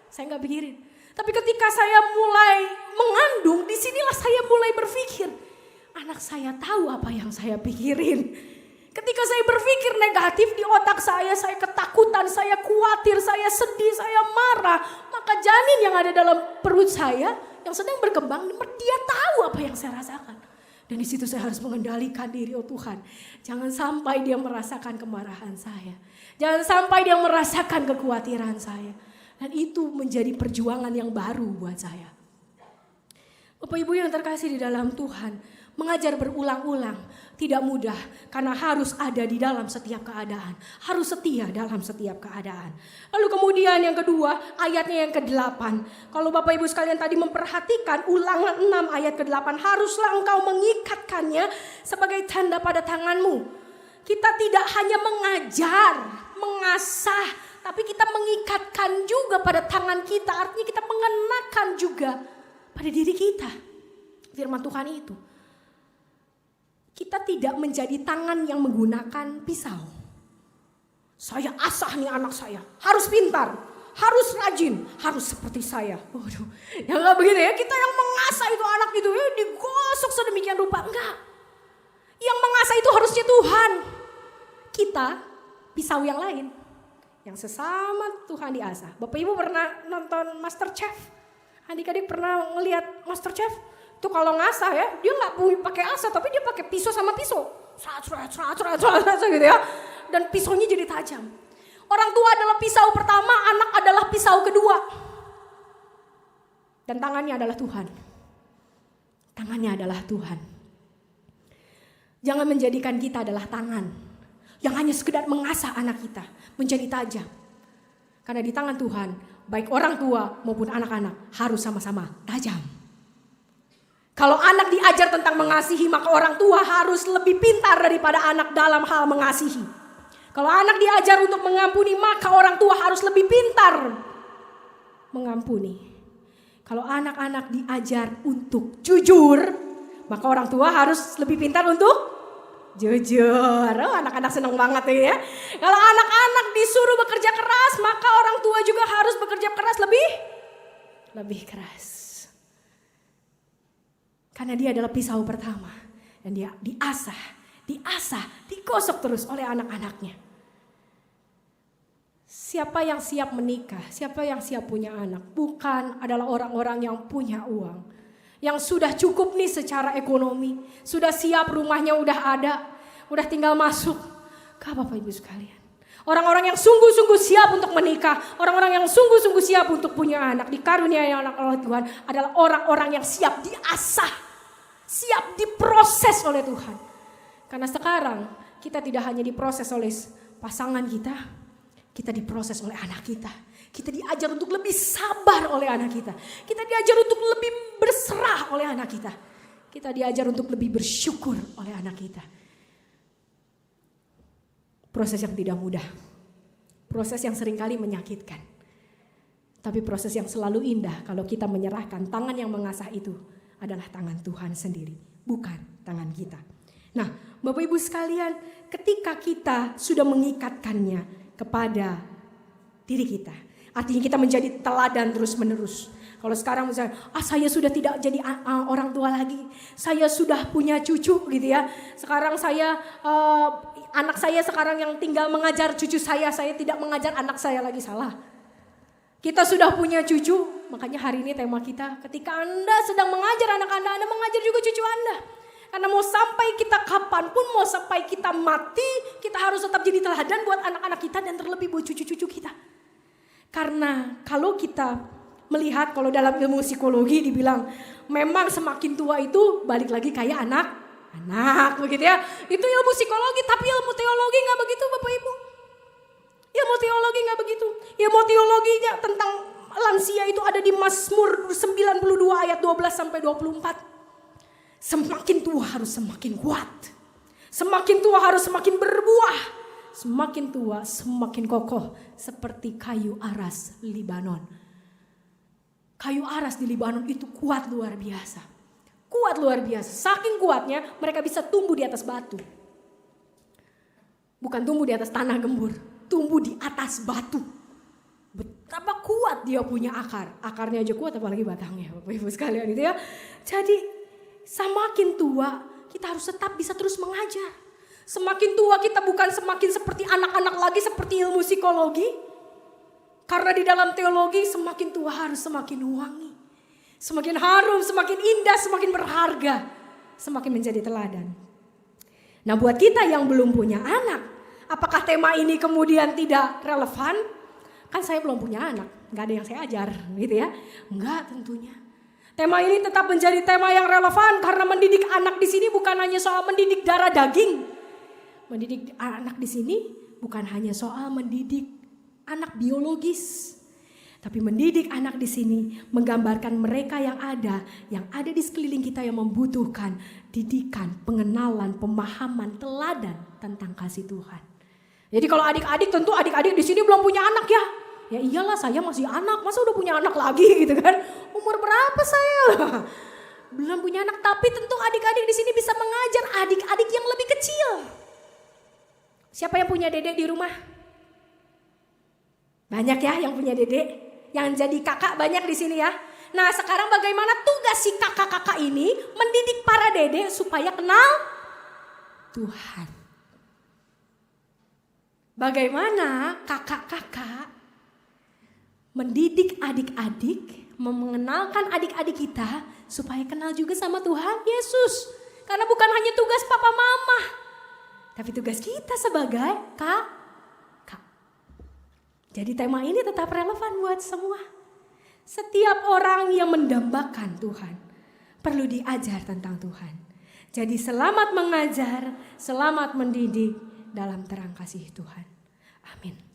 Saya gak pikirin. Tapi ketika saya mulai mengandung, disinilah saya mulai berpikir. Anak saya tahu apa yang saya pikirin. Ketika saya berpikir negatif di otak saya ketakutan, saya khawatir, saya sedih, saya marah. Maka janin yang ada dalam perut saya yang sedang berkembang, dia tahu apa yang saya rasakan. Dan di situ saya harus mengendalikan diri, Tuhan. Jangan sampai dia merasakan kemarahan saya. Jangan sampai dia merasakan kekhawatiran saya. Dan itu menjadi perjuangan yang baru buat saya. Bapak Ibu yang terkasih di dalam Tuhan. Mengajar berulang-ulang tidak mudah karena harus ada di dalam setiap keadaan. Harus setia dalam setiap keadaan. Lalu kemudian yang kedua ayatnya yang ke-8. Kalau Bapak Ibu sekalian tadi memperhatikan Ulangan 6 ayat ke-8. Haruslah engkau mengikatkannya sebagai tanda pada tanganmu. Kita tidak hanya mengajar, mengasah. Tapi kita mengikatkan juga pada tangan kita. Artinya kita mengenakan juga pada diri kita. Firman Tuhan itu. Kita tidak menjadi tangan yang menggunakan pisau. Saya asah nih anak saya. Harus pintar. Harus rajin. Harus seperti saya. Waduh. Ya gak begitu ya. Kita yang mengasah itu anak itu. Digosok sedemikian rupa. Enggak. Yang mengasah itu harusnya Tuhan. Kita pisau yang lain. Yang sesama Tuhan diasah. Bapak Ibu pernah nonton MasterChef? Adik-adik pernah ngelihat MasterChef? Itu kalau ngasah ya, dia nggak pakai asah, tapi dia pakai pisau sama pisau. Gitu ya. Dan pisaunya jadi tajam. Orang tua adalah pisau pertama, anak adalah pisau kedua. Dan tangannya adalah Tuhan. Tangannya adalah Tuhan. Jangan menjadikan kita adalah tangan yang hanya sekedar mengasah anak kita menjadi tajam. Karena di tangan Tuhan, baik orang tua maupun anak-anak harus sama-sama tajam. Kalau anak diajar tentang mengasihi, maka orang tua harus lebih pintar daripada anak dalam hal mengasihi. Kalau anak diajar untuk mengampuni, maka orang tua harus lebih pintar mengampuni. Kalau anak-anak diajar untuk jujur, maka orang tua harus lebih pintar untuk jujur. Oh, anak-anak senang banget ya. Kalau anak-anak disuruh bekerja keras, maka orang tua juga harus bekerja keras lebih keras. Karena dia adalah pisau pertama. Dan dia diasah, digosok terus oleh anak-anaknya. Siapa yang siap menikah, siapa yang siap punya anak, bukan adalah orang-orang yang punya uang. Yang sudah cukup nih secara ekonomi, sudah siap, rumahnya udah ada, udah tinggal masuk. Bapak Ibu sekalian, orang-orang yang sungguh-sungguh siap untuk menikah, orang-orang yang sungguh-sungguh siap untuk punya anak, dikaruniai anak oleh Tuhan, adalah orang-orang yang siap diasah, siap diproses oleh Tuhan. Karena sekarang kita tidak hanya diproses oleh pasangan kita diproses oleh anak kita. Kita diajar untuk lebih sabar oleh anak kita. Kita diajar untuk lebih berserah oleh anak kita. Kita diajar untuk lebih bersyukur oleh anak kita. Proses yang tidak mudah. Proses yang seringkali menyakitkan. Tapi proses yang selalu indah kalau kita menyerahkan tangan yang mengasah itu adalah tangan Tuhan sendiri, bukan tangan kita. Nah, Bapak Ibu sekalian, ketika kita sudah mengikatkannya kepada diri kita, artinya kita menjadi teladan terus menerus. Kalau sekarang misalnya, saya sudah tidak jadi orang tua lagi, saya sudah punya cucu gitu ya. Sekarang saya, anak saya sekarang yang tinggal mengajar cucu saya tidak mengajar anak saya lagi, salah. Kita sudah punya cucu, makanya hari ini tema kita, ketika Anda sedang mengajar anak Anda mengajar juga cucu Anda. Karena mau sampai kita kapanpun, mau sampai kita mati, kita harus tetap jadi teladan buat anak-anak kita dan terlebih buat cucu-cucu kita. Karena kalau kita melihat, kalau dalam ilmu psikologi dibilang memang semakin tua itu balik lagi kayak anak begitu ya. Itu ilmu psikologi, tapi ilmu teologi gak begitu Bapak Ibu. Ilmu teologi gak begitu. Ilmu teologinya tentang lansia itu ada di Mazmur 92 ayat 12 sampai 24. Semakin tua harus semakin kuat. Semakin tua harus semakin berbuah. Semakin tua semakin kokoh seperti kayu aras Libanon. Kayu aras di Libanon itu kuat luar biasa. Kuat luar biasa. Saking kuatnya mereka bisa tumbuh di atas batu. Bukan tumbuh di atas tanah gembur. Tumbuh di atas batu. Betapa kuat dia punya akar. Akarnya aja kuat apalagi batangnya Bapak Ibu sekalian itu ya. Jadi semakin tua kita harus tetap bisa terus mengajar. Semakin tua kita bukan semakin seperti anak-anak lagi seperti ilmu psikologi. Karena di dalam teologi semakin tua harus semakin wangi. Semakin harum, semakin indah, semakin berharga. Semakin menjadi teladan. Nah buat kita yang belum punya anak, apakah tema ini kemudian tidak relevan? Kan saya belum punya anak, gak ada yang saya ajar gitu ya. Enggak tentunya. Tema ini tetap menjadi tema yang relevan karena mendidik anak di sini bukan hanya soal mendidik darah daging. Mendidik anak di sini bukan hanya soal mendidik anak biologis. Tapi mendidik anak di sini menggambarkan mereka yang ada di sekeliling kita yang membutuhkan didikan, pengenalan, pemahaman, teladan tentang kasih Tuhan. Jadi kalau adik-adik, tentu adik-adik di sini belum punya anak ya. Ya iyalah saya masih anak, masa udah punya anak lagi gitu kan. Umur berapa saya? Belum punya anak, tapi tentu adik-adik di sini bisa mengajar adik-adik yang lebih kecil. Siapa yang punya dedek di rumah? Banyak ya yang punya dedek. Yang jadi kakak banyak di sini ya. Nah sekarang bagaimana tugas si kakak-kakak ini mendidik para dedek supaya kenal Tuhan. bagaimana kakak-kakak mendidik adik-adik, mengenalkan adik-adik kita supaya kenal juga sama Tuhan Yesus. Karena bukan hanya tugas papa mama, tapi tugas kita sebagai kakak. Jadi tema ini tetap relevan buat semua. Setiap orang yang mendambakan Tuhan perlu diajar tentang Tuhan. Jadi selamat mengajar, selamat mendidik dalam terang kasih Tuhan. Amin.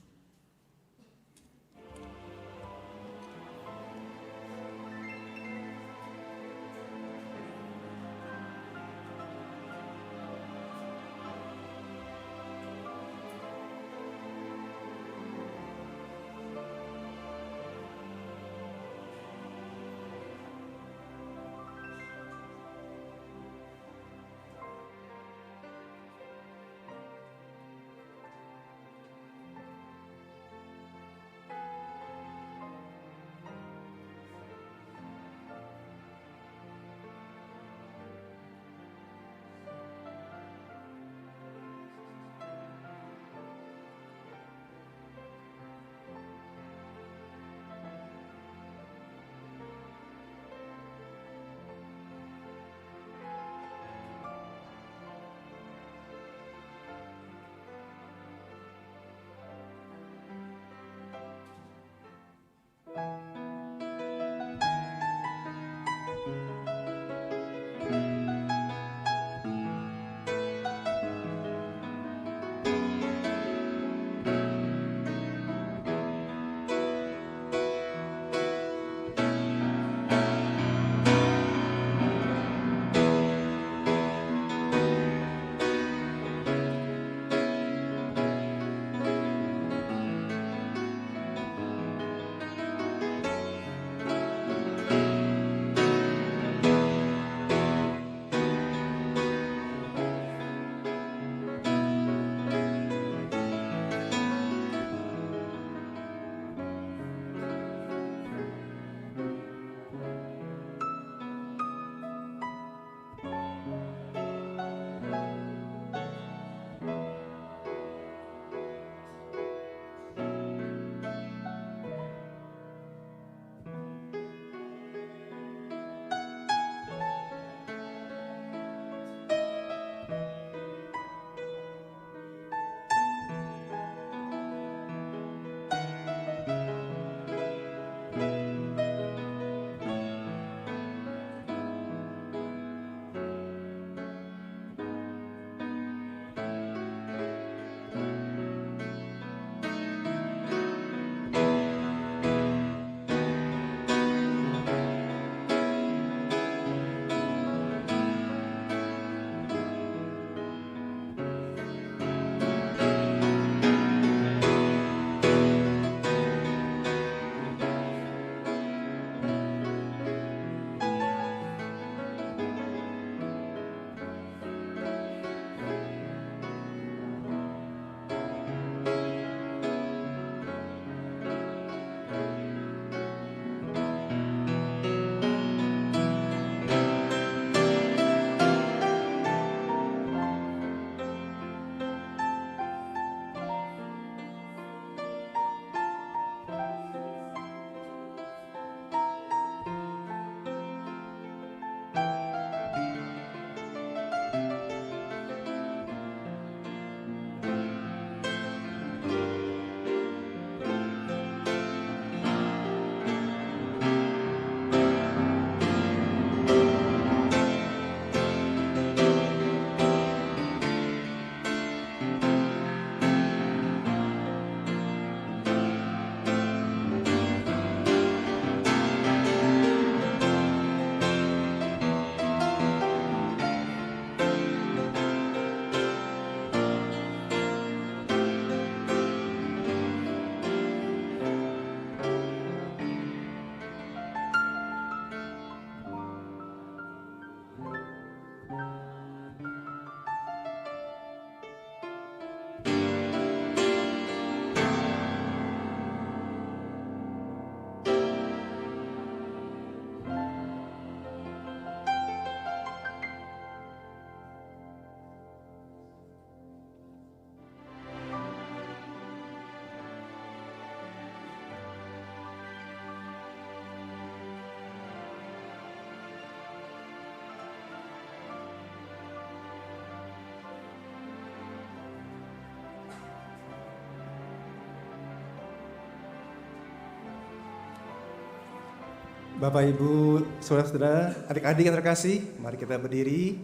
Bapak, Ibu, saudara-saudara, adik-adik yang terkasih, mari kita berdiri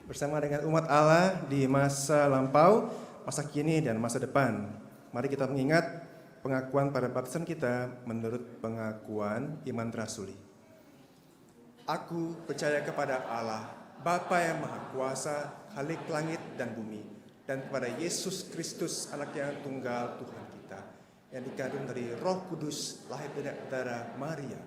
bersama dengan umat Allah di masa lampau, masa kini, dan masa depan. Mari kita mengingat pengakuan pada baptisan kita menurut pengakuan iman rasuli. Aku percaya kepada Allah, Bapa yang Maha Kuasa, Khalik langit dan bumi, dan kepada Yesus Kristus, Anak yang tunggal Tuhan kita, yang dikandung dari Roh Kudus, lahir dari darah Maria,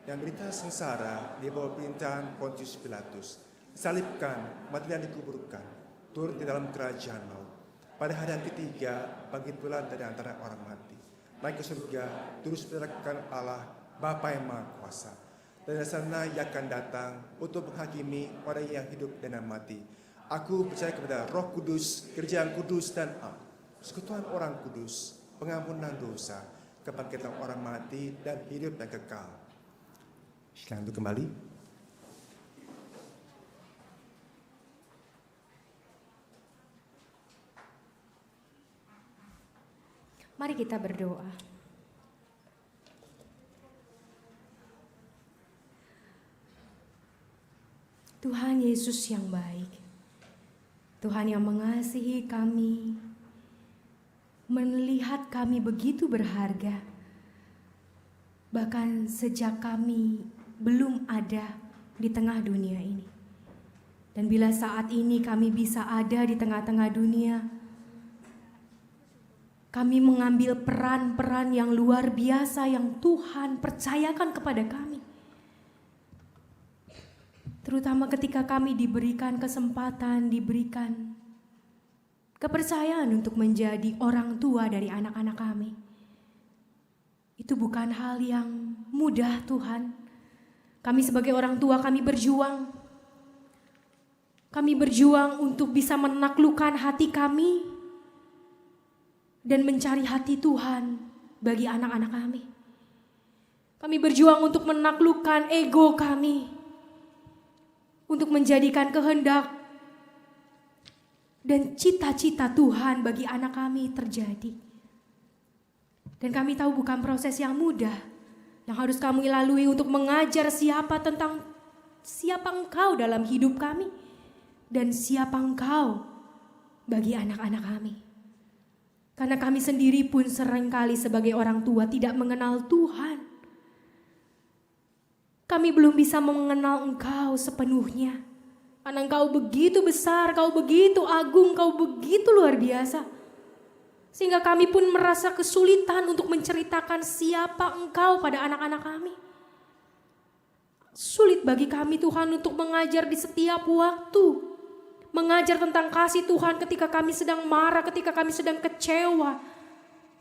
yang berita sengsara di bawah pemerintahan Pontius Pilatus, disalibkan, mati dan dikuburkan, turun di dalam kerajaan maut. Pada hari yang ketiga, bangkit pula dari antara orang mati, naik ke surga, terus berhadapan Allah, Bapa yang Maha Kuasa. Dari sana ia akan datang untuk menghakimi orang yang hidup dan yang mati. Aku percaya kepada Roh Kudus, kerjaan kudus dan persekutuan orang kudus, pengampunan dosa, kebangkitan orang mati, dan hidup yang kekal. Silakan untuk kembali. Mari kita berdoa. Tuhan Yesus yang baik, Tuhan yang mengasihi kami, melihat kami begitu berharga, bahkan sejak kami belum ada di tengah dunia ini. Dan bila saat ini kami bisa ada di tengah-tengah dunia, kami mengambil peran-peran yang luar biasa yang Tuhan percayakan kepada kami. Terutama ketika kami diberikan kesempatan, diberikan kepercayaan untuk menjadi orang tua dari anak-anak kami. Itu bukan hal yang mudah, Tuhan. Kami sebagai orang tua, kami berjuang. Kami berjuang untuk bisa menaklukkan hati kami dan mencari hati Tuhan bagi anak-anak kami. Kami berjuang untuk menaklukkan ego kami, untuk menjadikan kehendak dan cita-cita Tuhan bagi anak kami terjadi. Dan kami tahu bukan proses yang mudah yang harus kami lalui untuk mengajar siapa Engkau dalam hidup kami dan siapa Engkau bagi anak-anak kami. Karena kami sendiri pun seringkali sebagai orang tua tidak mengenal Tuhan. Kami belum bisa mengenal Engkau sepenuhnya. Karena Engkau begitu besar, Engkau begitu agung, Engkau begitu luar biasa. Sehingga kami pun merasa kesulitan untuk menceritakan siapa Engkau pada anak-anak kami. Sulit bagi kami Tuhan untuk mengajar di setiap waktu. Mengajar tentang kasih Tuhan ketika kami sedang marah, ketika kami sedang kecewa.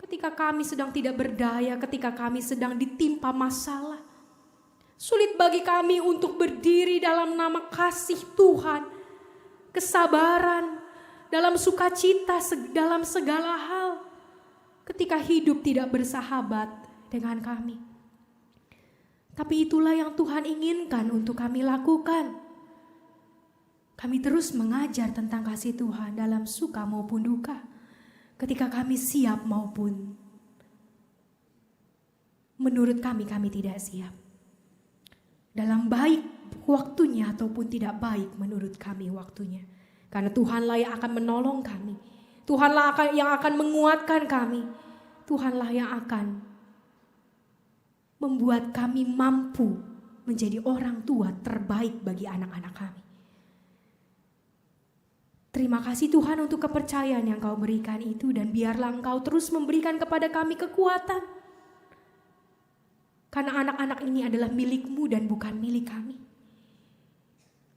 Ketika kami sedang tidak berdaya, ketika kami sedang ditimpa masalah. Sulit bagi kami untuk berdiri dalam nama kasih Tuhan, kesabaran, dalam sukacita, dalam segala hal. Ketika hidup tidak bersahabat dengan kami. Tapi itulah yang Tuhan inginkan untuk kami lakukan. Kami terus mengajar tentang kasih Tuhan dalam suka maupun duka. Ketika kami siap maupun menurut kami tidak siap. Dalam baik waktunya ataupun tidak baik menurut kami waktunya. Karena Tuhanlah yang akan menolong kami. Tuhanlah yang akan menguatkan kami. Tuhanlah yang akan membuat kami mampu menjadi orang tua terbaik bagi anak-anak kami. Terima kasih Tuhan untuk kepercayaan yang Kau berikan itu. Dan biarlah Engkau terus memberikan kepada kami kekuatan. Karena anak-anak ini adalah milik-Mu dan bukan milik kami.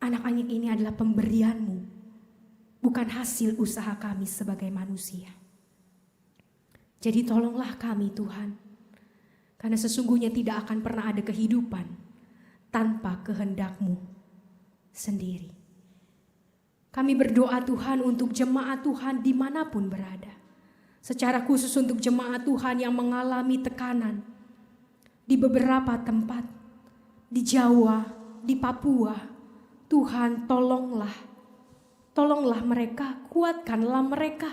Anak-anak ini adalah pemberian-Mu, bukan hasil usaha kami sebagai manusia. Jadi tolonglah kami Tuhan. Karena sesungguhnya tidak akan pernah ada kehidupan tanpa kehendak-Mu sendiri. Kami berdoa Tuhan untuk jemaat Tuhan dimanapun berada. Secara khusus untuk jemaat Tuhan yang mengalami tekanan di beberapa tempat, di Jawa, di Papua. Tuhan tolonglah mereka, kuatkanlah mereka.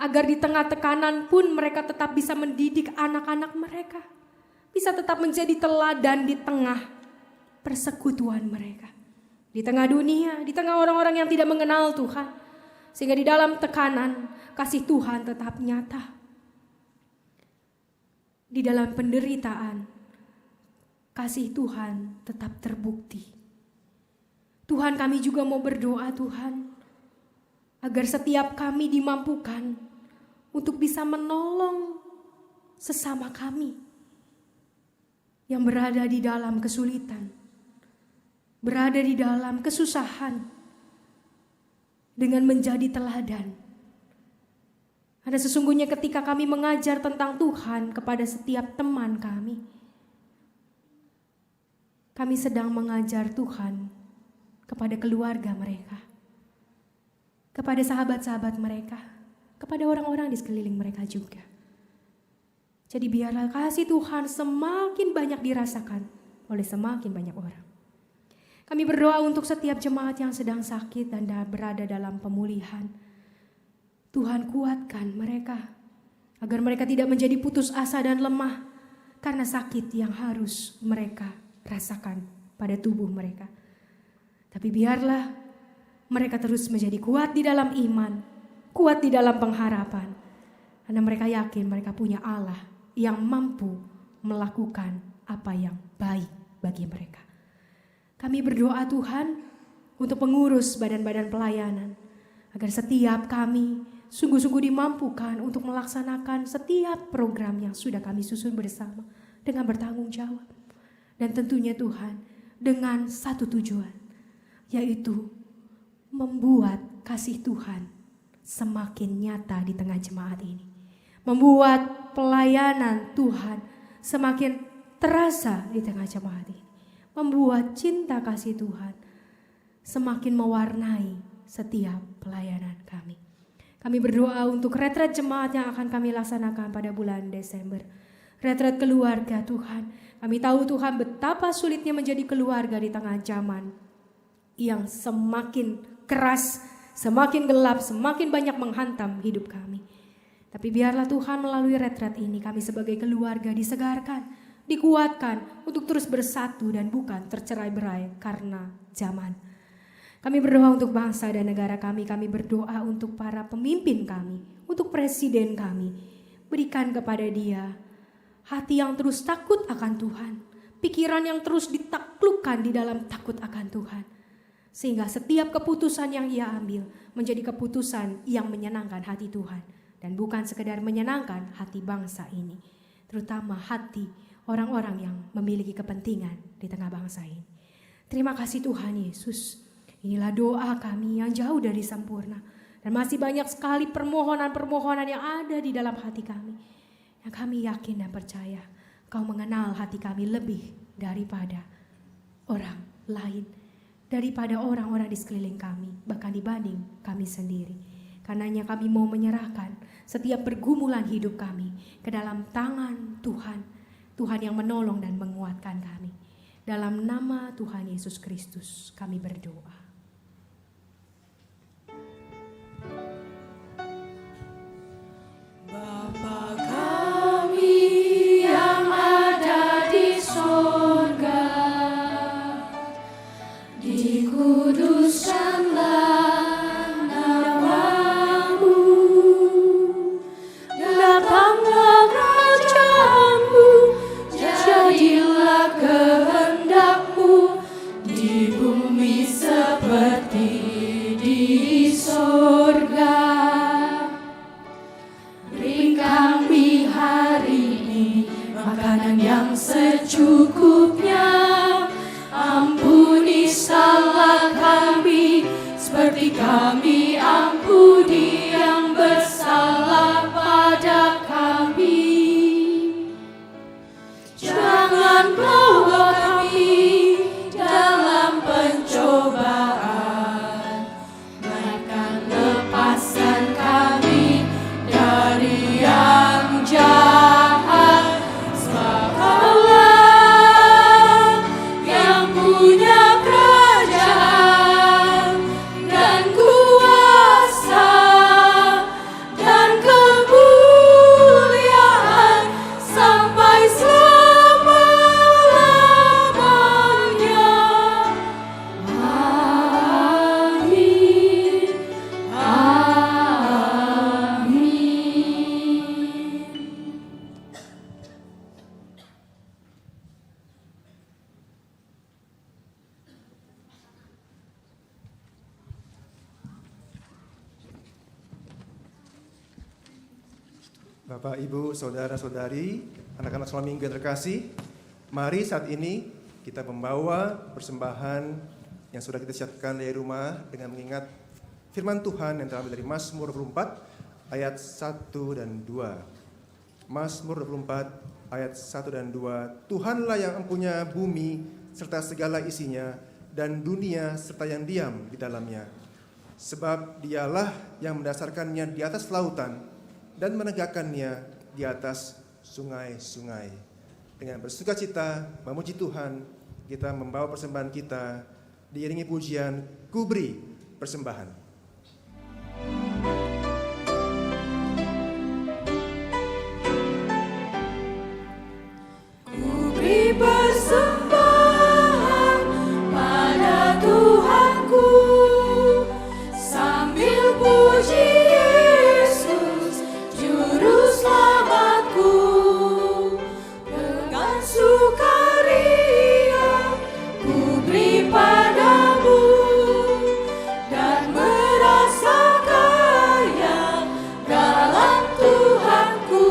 Agar di tengah tekanan pun mereka tetap bisa mendidik anak-anak mereka. bisa tetap menjadi teladan di tengah persekutuan mereka. Di tengah dunia, di tengah orang-orang yang tidak mengenal Tuhan. Sehingga di dalam tekanan, kasih Tuhan tetap nyata. Di dalam penderitaan, kasih Tuhan tetap terbukti. Tuhan, kami juga mau berdoa Tuhan, agar setiap kami dimampukan untuk bisa menolong sesama kami yang berada di dalam kesulitan, berada di dalam kesusahan, dengan menjadi teladan. Ada sesungguhnya ketika kami mengajar tentang Tuhan kepada setiap teman kami sedang mengajar Tuhan kepada keluarga mereka, kepada sahabat-sahabat mereka, kepada orang-orang di sekeliling mereka juga. Jadi biarlah kasih Tuhan semakin banyak dirasakan oleh semakin banyak orang. Kami berdoa untuk setiap jemaat yang sedang sakit dan berada dalam pemulihan. Tuhan, kuatkan mereka agar mereka tidak menjadi putus asa dan lemah karena sakit yang harus mereka rasakan pada tubuh mereka. Tapi biarlah mereka terus menjadi kuat di dalam iman, kuat di dalam pengharapan. Karena mereka yakin mereka punya Allah yang mampu melakukan apa yang baik bagi mereka. Kami berdoa Tuhan untuk pengurus badan-badan pelayanan, agar setiap kami sungguh-sungguh dimampukan untuk melaksanakan setiap program yang sudah kami susun bersama dengan bertanggung jawab. Dan tentunya Tuhan dengan satu tujuan, yaitu membuat kasih Tuhan semakin nyata di tengah jemaat ini. Membuat pelayanan Tuhan semakin terasa di tengah jemaat ini. Membuat cinta kasih Tuhan semakin mewarnai setiap pelayanan kami. Kami berdoa untuk retret jemaat yang akan kami laksanakan pada bulan Desember. Retret keluarga Tuhan. Kami tahu Tuhan betapa sulitnya menjadi keluarga di tengah zaman yang semakin keras, semakin gelap, semakin banyak menghantam hidup kami. Tapi biarlah Tuhan melalui retret ini kami sebagai keluarga disegarkan, dikuatkan untuk terus bersatu dan bukan tercerai-berai karena zaman. Kami berdoa untuk bangsa dan negara kami berdoa untuk para pemimpin kami, untuk presiden kami. Berikan kepada dia hati yang terus takut akan Tuhan, pikiran yang terus ditaklukkan di dalam takut akan Tuhan. Sehingga setiap keputusan yang ia ambil menjadi keputusan yang menyenangkan hati Tuhan. Dan bukan sekedar menyenangkan hati bangsa ini, terutama hati orang-orang yang memiliki kepentingan di tengah bangsa ini. Terima kasih Tuhan Yesus. Inilah doa kami yang jauh dari sempurna. Dan masih banyak sekali permohonan-permohonan yang ada di dalam hati kami. Yang kami yakin dan percaya Kau mengenal hati kami lebih daripada orang lain. Daripada orang-orang di sekeliling kami. Bahkan dibanding kami sendiri. Karenanya kami mau menyerahkan setiap pergumulan hidup kami ke dalam tangan Tuhan. Tuhan yang menolong dan menguatkan kami. Dalam nama Tuhan Yesus Kristus kami berdoa. Bapa kami yang ada di sorga, dikuduskanlah nama-Mu, datanglah kerajaan-Mu, jadilah kehendak-Mu di bumi seperti di sorga. Kami hari ini makanan yang secukupnya, ampuni salah kami seperti kami ampuni yang bersalah pada kami. Jangan bawa kami dalam pencobaan, melainkan lepaskan kami dari yang jahat. Sebab Kaulah yang punya kerajaan dan kuasa dan kemuliaan sampai selamanya. Bapak, Ibu, Saudara-saudari, anak-anak sekolah minggu yang terkasih, mari saat ini kita membawa persembahan yang sudah kita siapkan dari rumah dengan mengingat firman Tuhan yang terambil dari Mazmur 24 ayat 1 dan 2. Mazmur 24 ayat 1 dan 2. Tuhanlah yang empunya bumi serta segala isinya dan dunia serta yang diam di dalamnya. Sebab dialah yang mendasarkannya di atas lautan dan menegakkannya di atas sungai-sungai. Dengan bersuka cita memuji Tuhan, kita membawa persembahan kita diiringi pujian Ku Beri Persembahan. Ku beri persembahan pada Tuhanku, sambil puji Yesus Juru Selamatku. Dengan sukaria ku beri padamu dan merasa kaya dalam Tuhanku.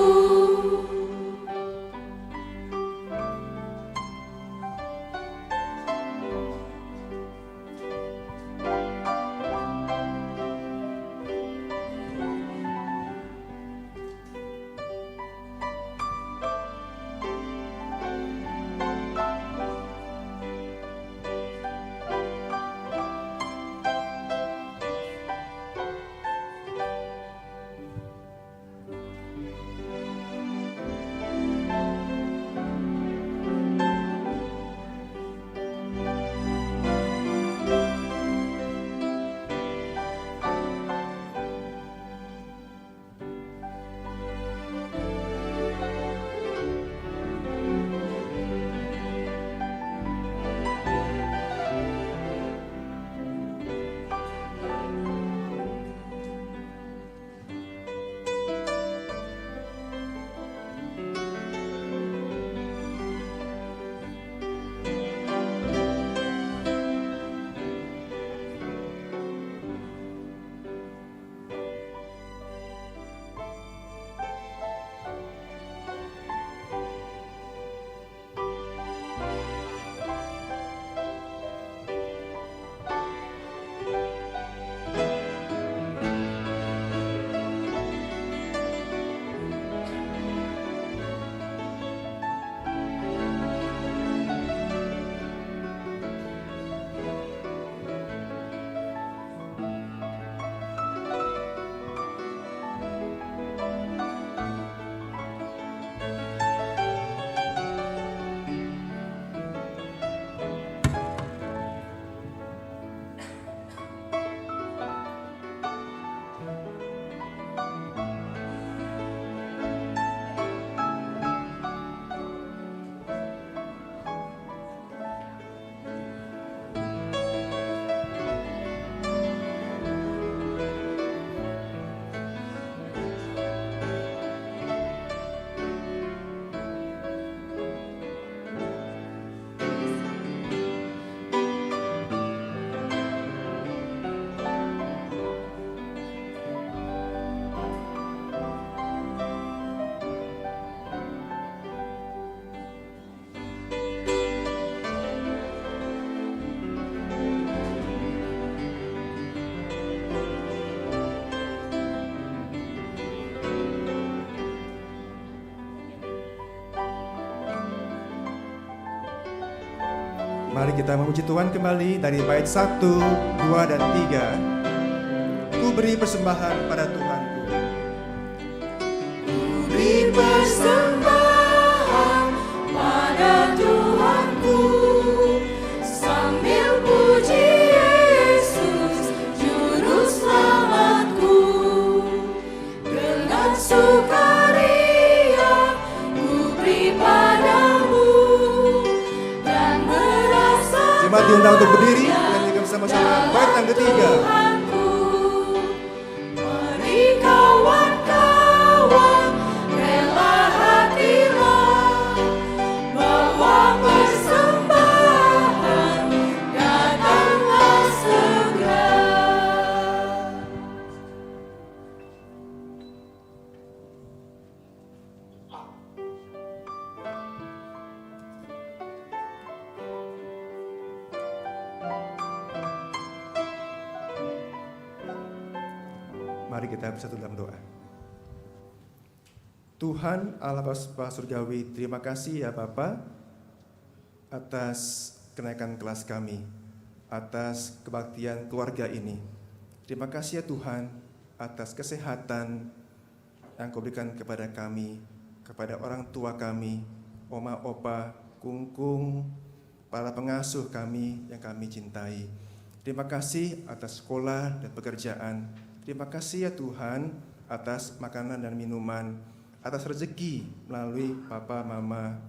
Mari kita memuji Tuhan kembali dari bait 1, 2, dan 3. Ku beri persembahan pada Tuhanku. Ku beri persembahan pada Tuhanku, sambil puji Yesus Juru Selamatku. Dengan sukaria ku beri padamu dan merasa Jemaat diundang untuk berdiri dan juga bersama-sama bait yang ketiga. Tuhanku. Mari kawan-kawan, rela hatilah, bawa persembahan, datanglah segera. Mari kita bersatu dalam doa. Tuhan Allah Bapa Surgawi, terima kasih ya Bapa atas kenaikan kelas kami, atas kebaktian keluarga ini. Terima kasih ya Tuhan atas kesehatan yang Kau berikan kepada kami, kepada orang tua kami, oma, opa, kungkung, para pengasuh kami yang kami cintai. Terima kasih atas sekolah dan pekerjaan. Terima kasih ya Tuhan atas makanan dan minuman, atas rezeki melalui papa, mama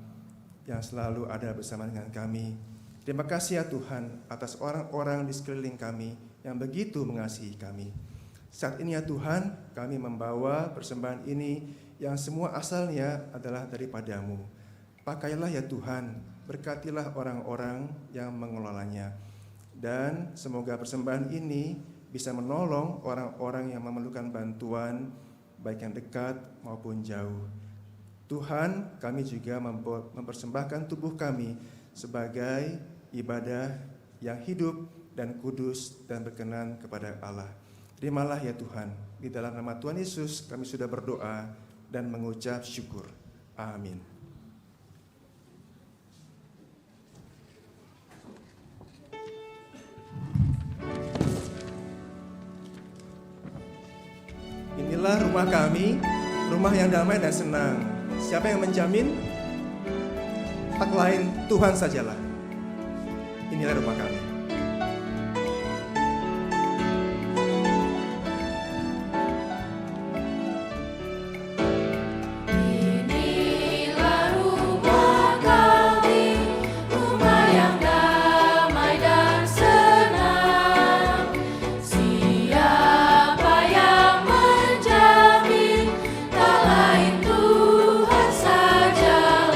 yang selalu ada bersama dengan kami. Terima kasih ya Tuhan atas orang-orang di sekeliling kami yang begitu mengasihi kami. Saat ini ya Tuhan, kami membawa persembahan ini yang semua asalnya adalah daripada-Mu. Pakailah ya Tuhan, berkatilah orang-orang yang mengelolanya. Dan semoga persembahan ini bisa menolong orang-orang yang memerlukan bantuan, baik yang dekat maupun jauh. Tuhan, kami juga mempersembahkan tubuh kami sebagai ibadah yang hidup dan kudus dan berkenan kepada Allah. Terimalah ya Tuhan, di dalam nama Tuhan Yesus kami sudah berdoa dan mengucap syukur. Amin. Inilah rumah kami, rumah yang damai dan senang. Siapa yang menjamin? Tak lain Tuhan sajalah. Inilah rumah kami. Inilah rumah kami, rumah yang damai dan senang. Siapa yang menjamin? Tak lain Tuhan sajalah.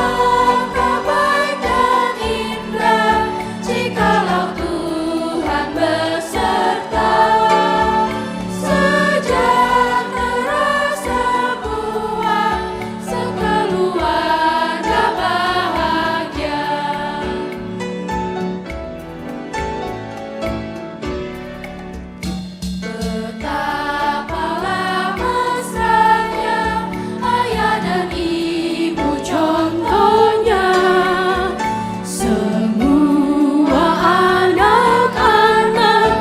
Alangkah baik dan indah jikalau Tuhan beserta. Sejahtera semua, sekeluarga bahagia. Betapalah mesranya ayah dan ibu contohnya. Semua anak-anak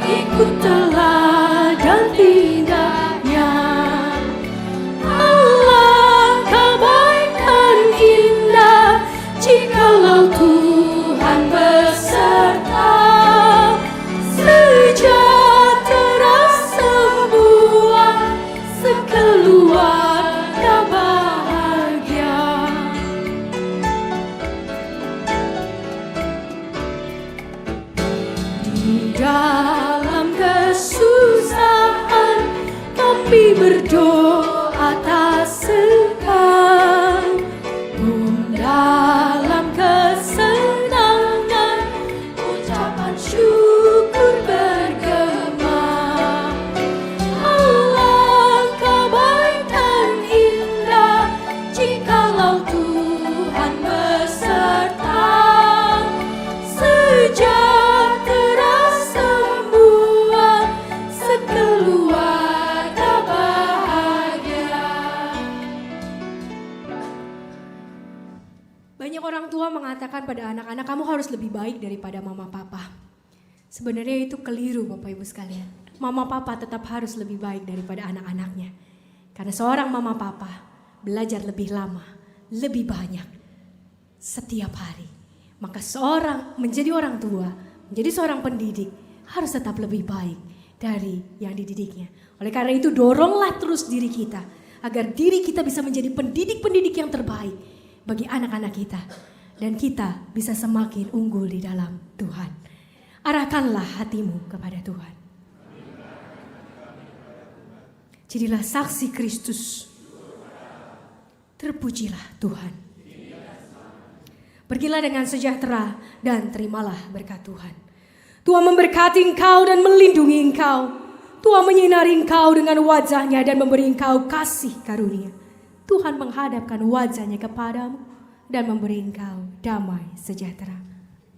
ikut teladan tindaknya. Alangkah baik dan indah jikalau Tuhan beserta. Sejahtera semua, sekeluarga bahagia. Di dalam kesusahan kami berdoa tak segan. Dalam kesenangan ucapan syukur bergema. Alangkah baik dan indah jikalau Tuhan beserta. Sejahtera semua, sekeluarga bahagia. Banyak orang tua mengatakan pada anak-anak, kamu harus lebih baik daripada mama papa. Sebenarnya itu keliru Bapak Ibu sekalian. Mama papa tetap harus lebih baik daripada anak-anaknya. Karena seorang mama papa belajar lebih lama, lebih banyak setiap hari. Maka seorang menjadi orang tua, menjadi seorang pendidik harus tetap lebih baik dari yang dididiknya. Oleh karena itu doronglah terus diri kita agar diri kita bisa menjadi pendidik-pendidik yang terbaik bagi anak-anak kita. Dan kita bisa semakin unggul di dalam Tuhan. Arahkanlah hatimu kepada Tuhan. Jadilah saksi Kristus. Terpujilah Tuhan. Pergilah dengan sejahtera dan terimalah berkat Tuhan. Tuhan memberkati engkau dan melindungi engkau. Tuhan menyinari engkau dengan wajahnya dan memberi engkau kasih karunia. Tuhan menghadapkan wajahnya kepadamu dan memberi engkau damai sejahtera.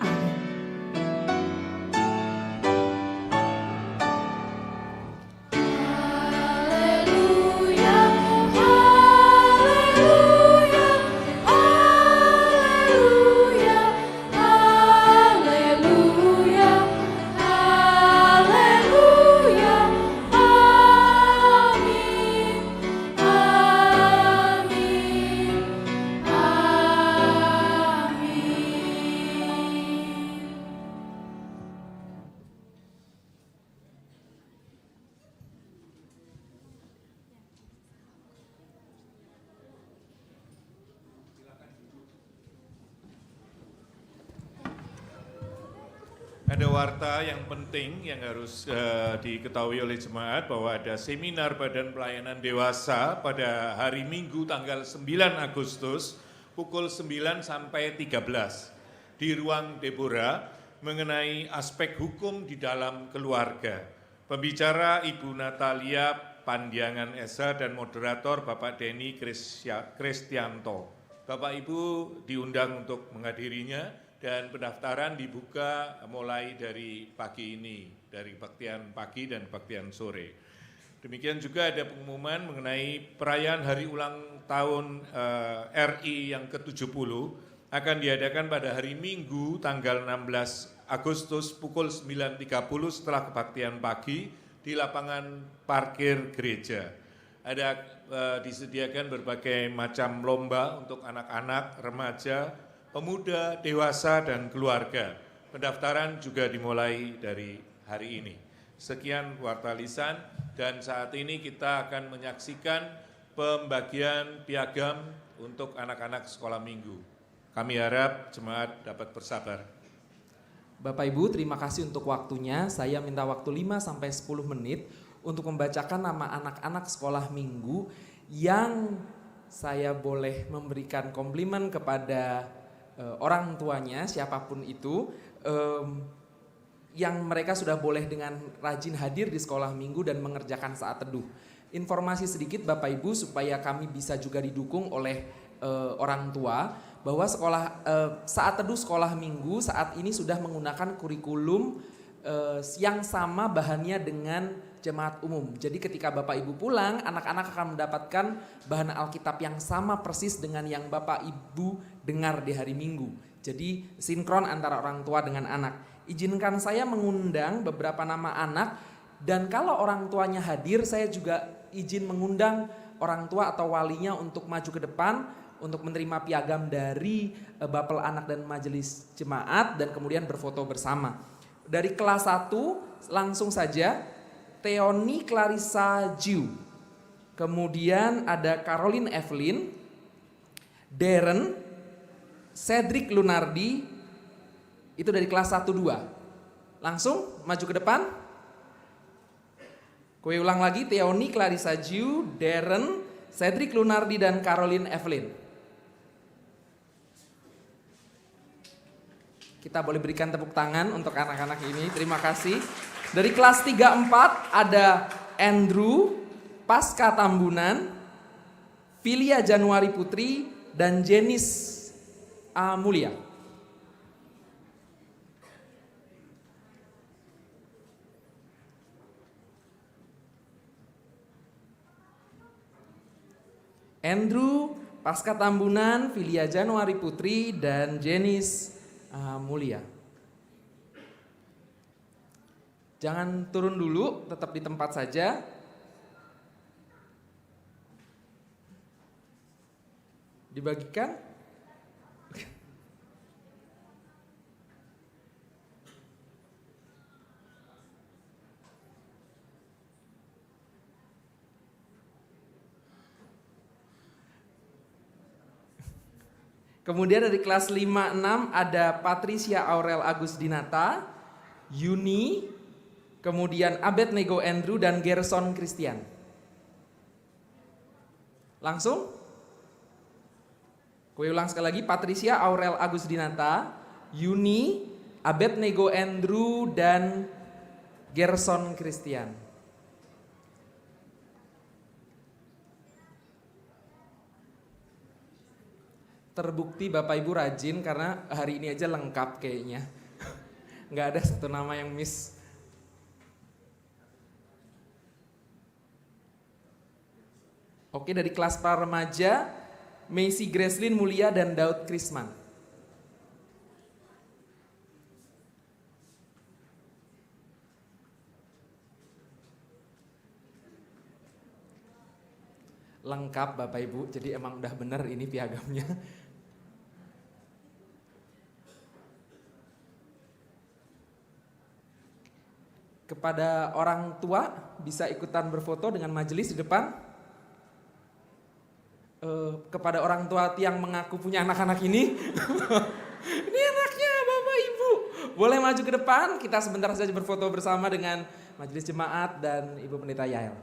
Amin. Ada warta yang penting yang harus diketahui oleh jemaat bahwa ada seminar Badan Pelayanan Dewasa pada hari Minggu tanggal 9 Agustus pukul 9 sampai 13 di Ruang Deborah mengenai aspek hukum di dalam keluarga. Pembicara Ibu Natalia Pandiangan Esa dan moderator Bapak Denny Kristianto. Bapak Ibu diundang untuk menghadirinya. Dan pendaftaran dibuka mulai dari pagi ini, dari baktian pagi dan baktian sore. Demikian juga ada pengumuman mengenai perayaan hari ulang tahun RI yang ke-70 akan diadakan pada hari Minggu tanggal 16 Agustus pukul 9.30 setelah kebaktian pagi di lapangan parkir gereja. Ada disediakan berbagai macam lomba untuk anak-anak, remaja, pemuda, dewasa, dan keluarga. Pendaftaran juga dimulai dari hari ini. Sekian warta lisan, dan saat ini kita akan menyaksikan pembagian piagam untuk anak-anak sekolah minggu. Kami harap jemaat dapat bersabar. Bapak Ibu, terima kasih untuk waktunya. Saya minta waktu 5-10 menit untuk membacakan nama anak-anak sekolah minggu yang saya boleh memberikan komplimen kepada orang tuanya, siapapun itu, yang mereka sudah boleh dengan rajin hadir di sekolah minggu dan mengerjakan saat teduh. Informasi sedikit Bapak Ibu supaya kami bisa juga didukung oleh orang tua, bahwa saat teduh sekolah minggu saat ini sudah menggunakan kurikulum yang sama bahannya dengan jemaat umum. Jadi ketika Bapak Ibu pulang, anak-anak akan mendapatkan bahan Alkitab yang sama persis dengan yang Bapak Ibu dengar di hari Minggu. Jadi sinkron antara orang tua dengan anak. Izinkan saya mengundang beberapa nama anak, dan kalau orang tuanya hadir, saya juga izin mengundang orang tua atau walinya untuk maju ke depan untuk menerima piagam dari Bapel Anak dan Majelis Jemaat dan kemudian berfoto bersama. Dari kelas 1 langsung saja Theoni Clarissa Jiu, kemudian ada Caroline Evelyn, Darren, Cedric Lunardi, itu dari kelas 1-2. Langsung maju ke depan. Kue ulang lagi, Theoni Clarissa Jiu, Darren, Cedric Lunardi, dan Caroline Evelyn. Kita boleh berikan tepuk tangan untuk anak-anak ini, terima kasih. Dari kelas 3-4 ada Andrew Pasca Tambunan, Filia Januari Putri, dan Jenis Mulia. Andrew Pasca Tambunan, Filia Januari Putri, dan Jenis Mulia. Jangan turun dulu, tetap di tempat saja. Dibagikan. Kemudian dari kelas 5-6 ada Patricia Aurel Agus Dinata, Yuni, kemudian Abednego Andrew, dan Gerson Christian. Langsung? Kue ulang sekali lagi, Patricia Aurel Agus Dinata, Yuni, Abednego Andrew, dan Gerson Christian. Terbukti Bapak Ibu rajin karena hari ini aja lengkap kayaknya. Nggak ada satu nama yang miss. Oke, dari kelas para remaja, Macy Gracelyn Mulia dan Daud Krisman. Lengkap Bapak Ibu, jadi emang udah bener ini piagamnya. Kepada orang tua bisa ikutan berfoto dengan majelis di depan. Kepada orang tua yang mengaku punya anak-anak ini, ini anaknya Bapak Ibu. Boleh maju ke depan, kita sebentar saja berfoto bersama dengan Majelis Jemaat dan Ibu Pendeta Yael.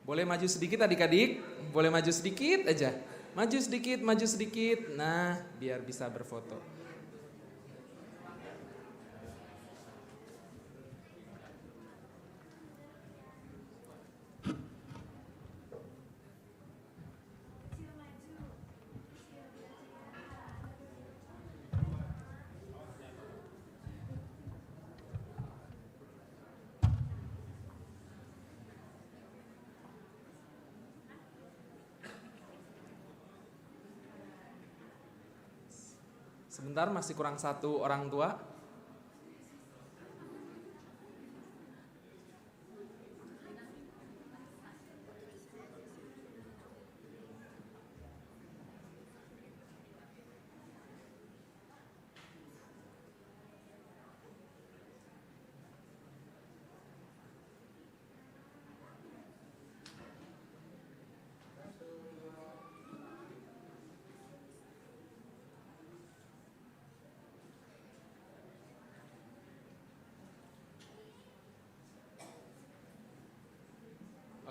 Boleh maju sedikit adik-adik, boleh maju sedikit aja. Maju sedikit, maju sedikit. Nah, biar bisa berfoto. Sebentar, masih kurang satu orang tua.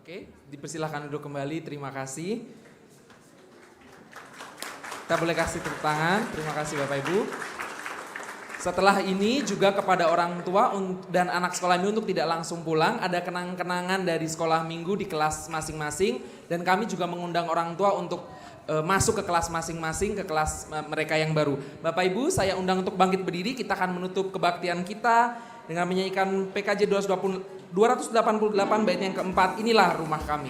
Oke, dipersilahkan duduk kembali, terima kasih. Kita boleh kasih tepuk tangan, terima kasih Bapak Ibu. Setelah ini juga kepada orang tua dan anak sekolah minggu untuk tidak langsung pulang, ada kenang-kenangan dari sekolah minggu di kelas masing-masing. Dan kami juga mengundang orang tua untuk masuk ke kelas masing-masing, ke kelas mereka yang baru. Bapak Ibu, saya undang untuk bangkit berdiri, kita akan menutup kebaktian kita dengan menyanyikan PKJ 288 bait yang keempat, inilah rumah kami.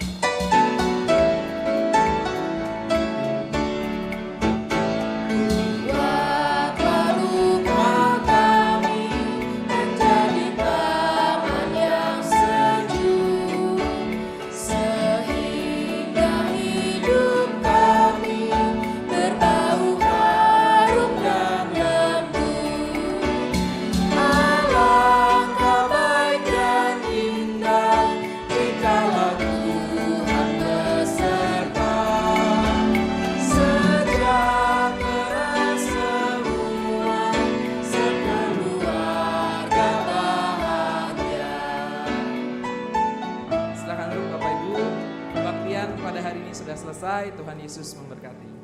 Pada hari ini sudah selesai, Tuhan Yesus memberkati.